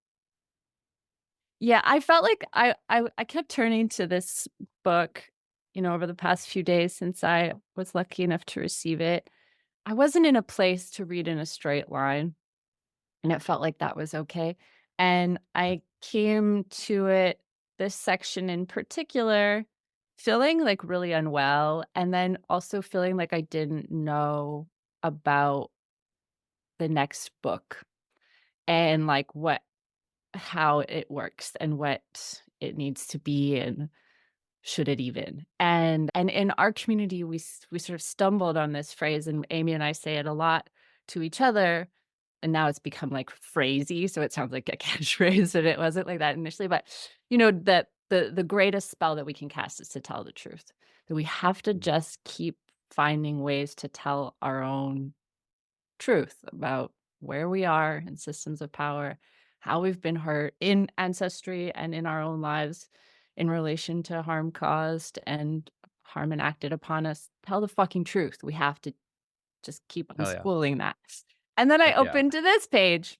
yeah, I felt like I kept turning to this book, over the past few days since I was lucky enough to receive it. I wasn't in a place to read in a straight line, and it felt like that was okay. And I came to it, this section in particular, feeling like really unwell, and then also feeling like I didn't know about the next book and like how it works and what it needs to be and should it even. And in our community we sort of stumbled on this phrase, and Amy and I say it a lot to each other, and now it's become like phrasey, so it sounds like a catchphrase, and it wasn't like that initially. But that the greatest spell that we can cast is to tell the truth. That we have to just keep finding ways to tell our own truth about where we are in systems of power, how we've been hurt in ancestry and in our own lives in relation to harm caused and harm enacted upon us. Tell the fucking truth. We have to just keep Hell yeah. unspooling that. And then I Heck yeah. opened to this page.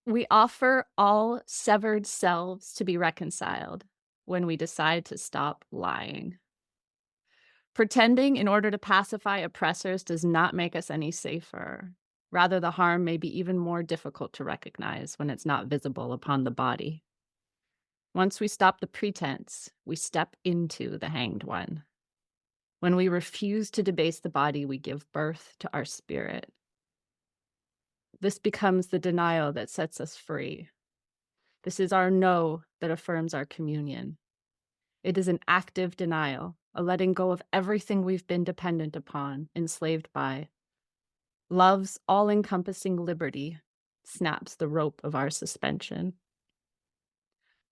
We offer all severed selves to be reconciled when we decide to stop lying. Pretending in order to pacify oppressors does not make us any safer. Rather, the harm may be even more difficult to recognize when it's not visible upon the body. Once we stop the pretense, we step into the hanged one. When we refuse to debase the body, we give birth to our spirit. This becomes the denial that sets us free. This is our no that affirms our communion. It is an active denial, a letting go of everything we've been dependent upon, enslaved by. Love's all-encompassing liberty snaps the rope of our suspension.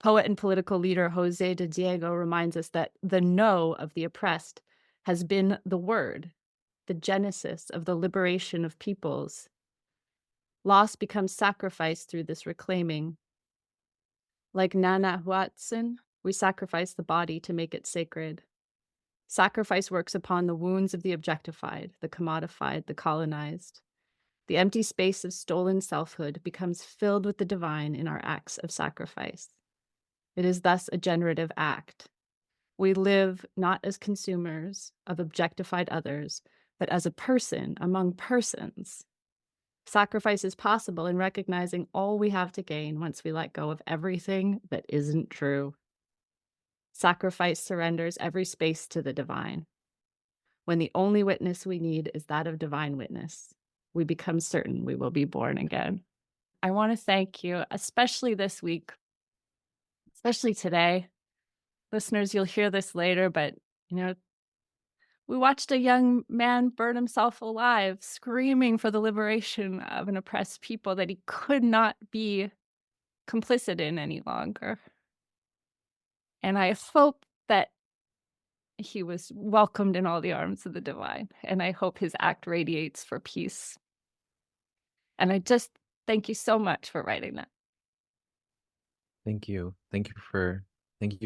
Poet and political leader Jose de Diego reminds us that the no of the oppressed has been the word, the genesis of the liberation of peoples. Loss becomes sacrifice through this reclaiming. Like Nana Watson, we sacrifice the body to make it sacred. Sacrifice works upon the wounds of the objectified, the commodified, the colonized. The empty space of stolen selfhood becomes filled with the divine in our acts of sacrifice. It is thus a generative act. We live not as consumers of objectified others, but as a person among persons. Sacrifice is possible in recognizing all we have to gain once we let go of everything that isn't true. Sacrifice surrenders every space to the divine. When the only witness we need is that of divine witness, we become certain we will be born again. I want to thank you, especially this week, especially today. Listeners, you'll hear this later, but we watched a young man burn himself alive, screaming for the liberation of an oppressed people that he could not be complicit in any longer. And I hope that he was welcomed in all the arms of the divine. And I hope his act radiates for peace. And I just thank you so much for writing that. Thank you. Thank you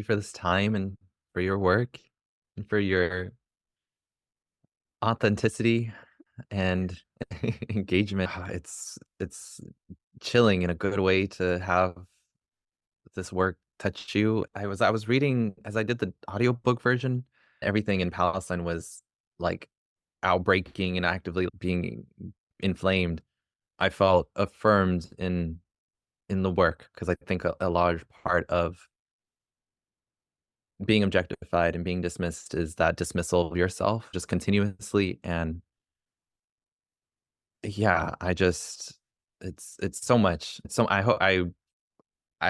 for this time and for your work and for your authenticity and engagement. It's chilling in a good way to have this work touch you. I was reading as I did the audiobook version, everything in Palestine was like outbreaking and actively being inflamed. I felt affirmed in the work because I think a large part of being objectified and being dismissed is that dismissal of yourself just continuously. And yeah, it's so much. So I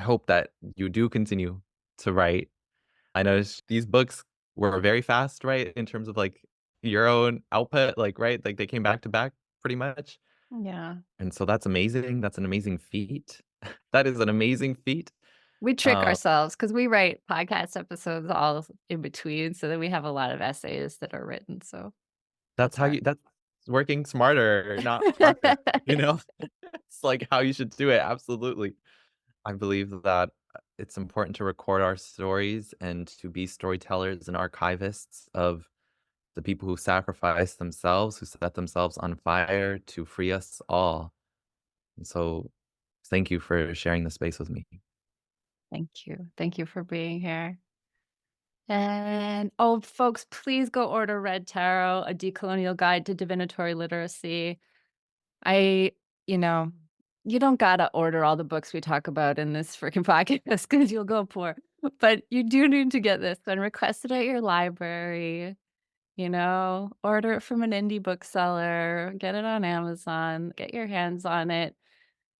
hope that you do continue to write. I noticed these books were very fast, right? In terms of like your own output, like, right? Like they came back to back pretty much. Yeah. And so that's amazing. That's an amazing feat. That is an amazing feat. We trick Um, ourselves because we write podcast episodes all in between so that we have a lot of essays that are written. So that's our that's working smarter, not harder, you know? It's like how you should do it. Absolutely. I believe that it's important to record our stories and to be storytellers and archivists of the people who sacrificed themselves, who set themselves on fire to free us all. And so thank you for sharing the space with me. Thank you. Thank you for being here. And oh, folks, please go order Red Tarot, A Decolonial Guide to Divinatory Literacy. I, you know, you don't gotta order all the books we talk about in this freaking podcast because you'll go poor. But you do need to get this one. Request it at your library, order it from an indie bookseller, get it on Amazon, get your hands on it.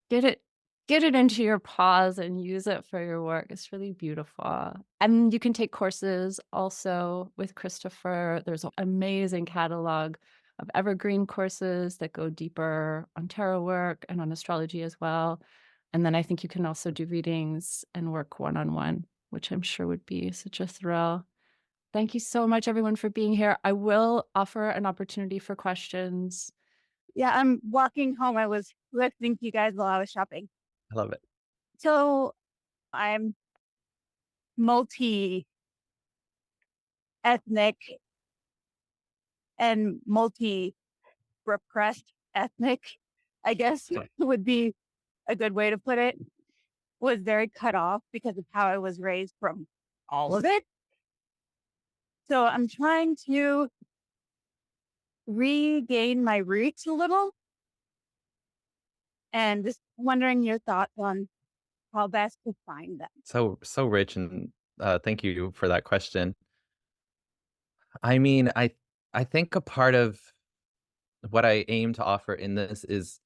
Get it get it into your paws and use it for your work. It's really beautiful. And you can take courses also with Christopher. There's an amazing catalog of evergreen courses that go deeper on tarot work and on astrology as well. And then I think you can also do readings and work one-on-one, which I'm sure would be such a thrill. Thank you so much, everyone, for being here. I will offer an opportunity for questions. Yeah, I'm walking home. I was listening to you guys while I was shopping. I love it. So I'm multi ethnic and multi repressed ethnic, I guess would be a good way to put it. Was very cut off because of how I was raised from all of it. So I'm trying to regain my roots a little and just wondering your thoughts on how best to find them. So rich, and thank you for that question. I mean, I think a part of what I aim to offer in this is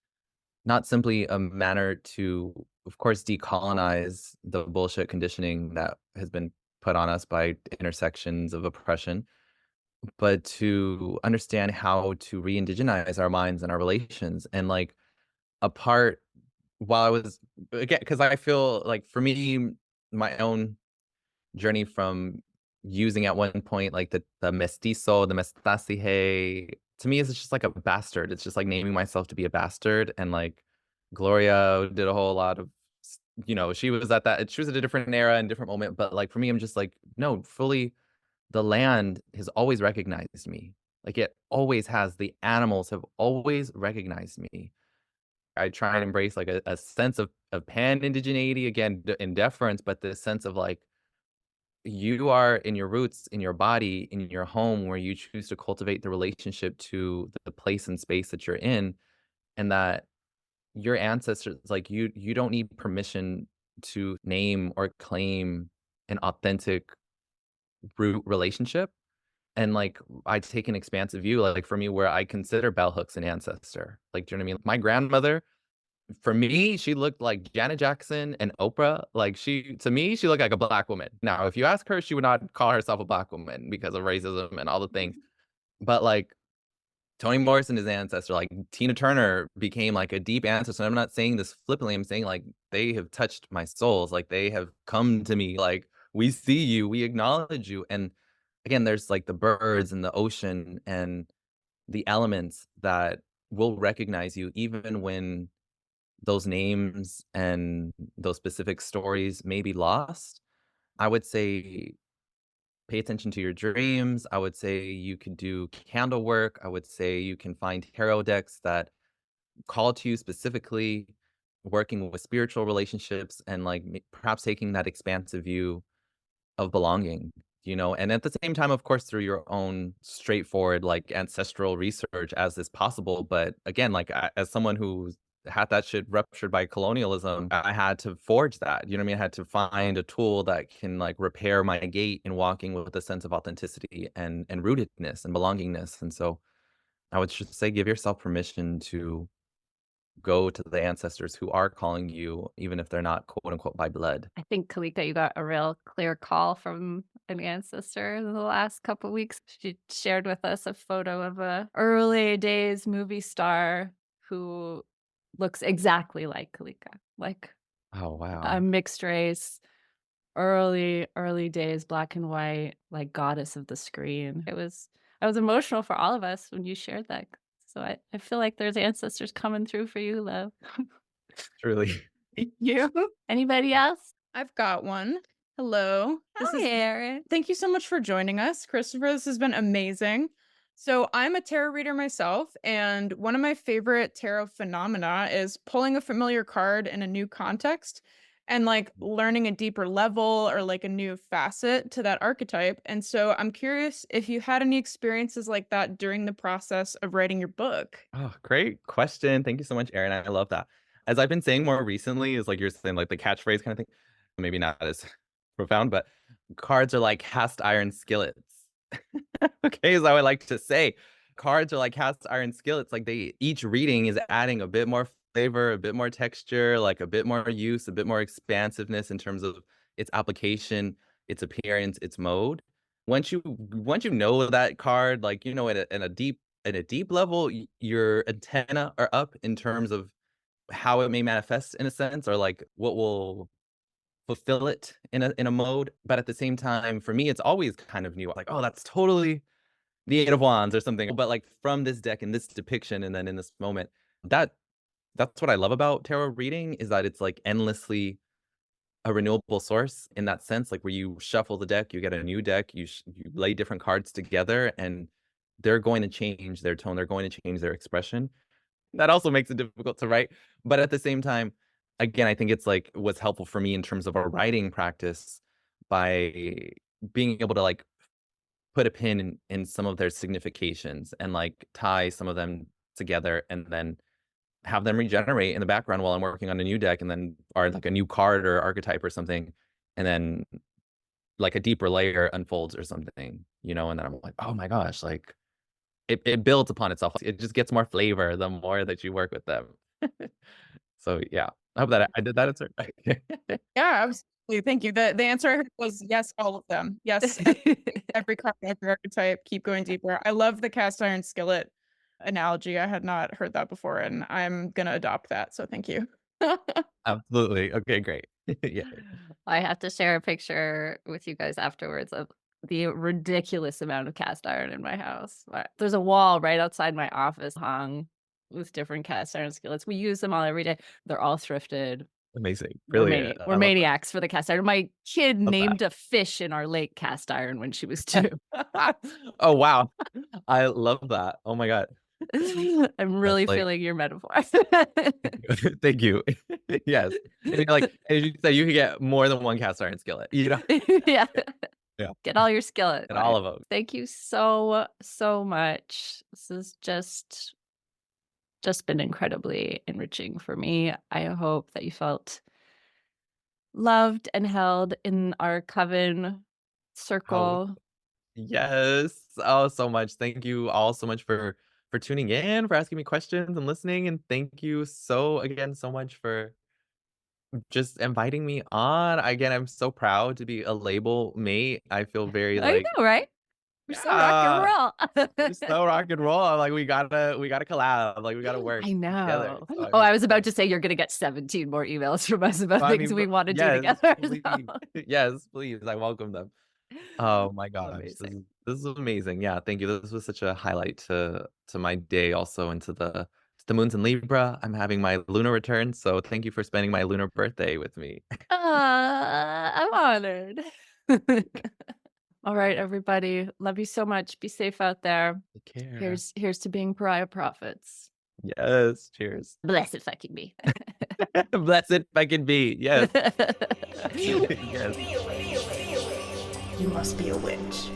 not simply a manner to, of course, decolonize the bullshit conditioning that has been put on us by intersections of oppression, but to understand how to re-indigenize our minds and our relations. And like a part while I was, again, because I feel like for me, my own journey from using at one point like the mestizo, the mestizaje, to me is just like a bastard. It's just like naming myself to be a bastard. And like Gloria did a whole lot of she was at a different era and different moment. But like for me, I'm just like, no, fully the land has always recognized me. Like it always has. The animals have always recognized me. I try and embrace like a sense of pan indigeneity, again, in deference, but this sense of like you are in your roots, in your body, in your home, where you choose to cultivate the relationship to the place and space that you're in, and that your ancestors, like, you don't need permission to name or claim an authentic root relationship. And, like, I take an expansive view, like, for me, where I consider bell hooks an ancestor. Like, do you know what I mean? My grandmother, for me, she looked like Janet Jackson and Oprah. Like, to me, she looked like a black woman. Now, if you ask her, she would not call herself a black woman because of racism and all the things. But, like, Toni Morrison is an ancestor, like, Tina Turner became, like, a deep ancestor. I'm not saying this flippantly, I'm saying, like, they have touched my souls, like, they have come to me, like, "We see you, we acknowledge you," and, again, there's, like, the birds and the ocean and the elements that will recognize you even when those names and those specific stories may be lost. I would say pay attention to your dreams. I would say you could do candle work. I would say you can find tarot decks that call to you specifically, working with spiritual relationships and like perhaps taking that expansive view of belonging, and at the same time, of course, through your own straightforward, like, ancestral research as is possible. But again, like, as someone who's had that shit ruptured by colonialism, I had to forge that, you know what I mean? I had to find a tool that can, like, repair my gait in walking with a sense of authenticity and rootedness and belongingness. And so I would just say give yourself permission to go to the ancestors who are calling you, even if they're not quote unquote by blood. I think, Kalika, you got a real clear call from an ancestor in the last couple weeks. She shared with us a photo of a early days movie star who looks exactly like Kalika, like Oh, a wow. mixed race, early days, black and white, like goddess of the screen. I was emotional for all of us when you shared that. So I feel like there's ancestors coming through for you, love. Truly. Thank you. Anybody else? I've got one. Hello. Hi, Erin. Thank you so much for joining us, Christopher. This has been amazing. So, I'm a tarot reader myself, and one of my favorite tarot phenomena is pulling a familiar card in a new context and like learning a deeper level or like a new facet to that archetype. And so, I'm curious if you had any experiences like that during the process of writing your book. Oh, great question. Thank you so much, Aaron. I love that. As I've been saying more recently, is like you're saying, like the catchphrase kind of thing. Maybe not as profound, but cards are like cast iron skillets. Okay, as I would like to say, cards are like cast iron skillets. Like each reading is adding a bit more flavor, a bit more texture, like a bit more use, a bit more expansiveness in terms of its application, its appearance, its mode. Once you know that card, like in a deep level, your antenna are up in terms of how it may manifest in a sense, or like what will fulfill it in a mode. But at the same time, for me, it's always kind of new. Like, oh, that's totally the Eight of Wands or something. But like from this deck in this depiction, and then in this moment, that that's what I love about tarot reading is that it's like endlessly a renewable source in that sense, like where you shuffle the deck, you get a new deck, you lay different cards together, and they're going to change their tone, they're going to change their expression. That also makes it difficult to write, but at the same time, again, I think it's like what's helpful for me in terms of a writing practice by being able to like put a pin in some of their significations and like tie some of them together and then have them regenerate in the background while I'm working on a new deck and then or like a new card or archetype or something. And then like a deeper layer unfolds or something, and then I'm like, oh my gosh, like it builds upon itself. It just gets more flavor the more that you work with them. So yeah, I hope that I did that answer. Yeah, absolutely. Thank you. The answer I heard was yes, all of them. Yes, every card, every archetype, keep going deeper. I love the cast iron skillet analogy. I had not heard that before, and I'm gonna adopt that. So thank you. Absolutely. Okay, great. Yeah. I have to share a picture with you guys afterwards of the ridiculous amount of cast iron in my house. There's a wall right outside my office hung with different cast iron skillets. We use them all every day. They're all thrifted. Amazing. We're, Brilliant. we're I maniacs for the cast iron. My kid love that. named a fish in our lake cast iron when she was 2. Oh, wow. I love that. Oh my God. I'm really like- feeling your metaphor. Thank you. Yes. And like as you say, you could get more than one cast iron skillet, Yeah. Yeah. Get all your skillet. And all of them. Thank you so much. This has just been incredibly enriching for me. I hope that you felt loved and held in our coven circle. Yes. Oh, so much. Thank you all so much for tuning in, for asking me questions and listening. And thank you so much for just inviting me on. Again, I'm so proud to be a label mate. I feel very I like, know, right? We're so rock and roll. we're so rock and roll. I'm like, we gotta collab. Like we gotta work I together. know. So Oh, I was about to say you're gonna get 17 more emails from us about things we want to do together. Please. Yes, please. I welcome them. Oh my gosh. Amazing. This is amazing. Yeah, thank you. This was such a highlight to my day also, and to the moons in Libra. I'm having my lunar return, so thank you for spending my lunar birthday with me. I'm honored. All right, everybody. Love you so much. Be safe out there. Take care. Here's to being pariah prophets. Yes. Cheers. Blessed fucking be. Blessed if I can be. Yes. Yes. You must be a witch.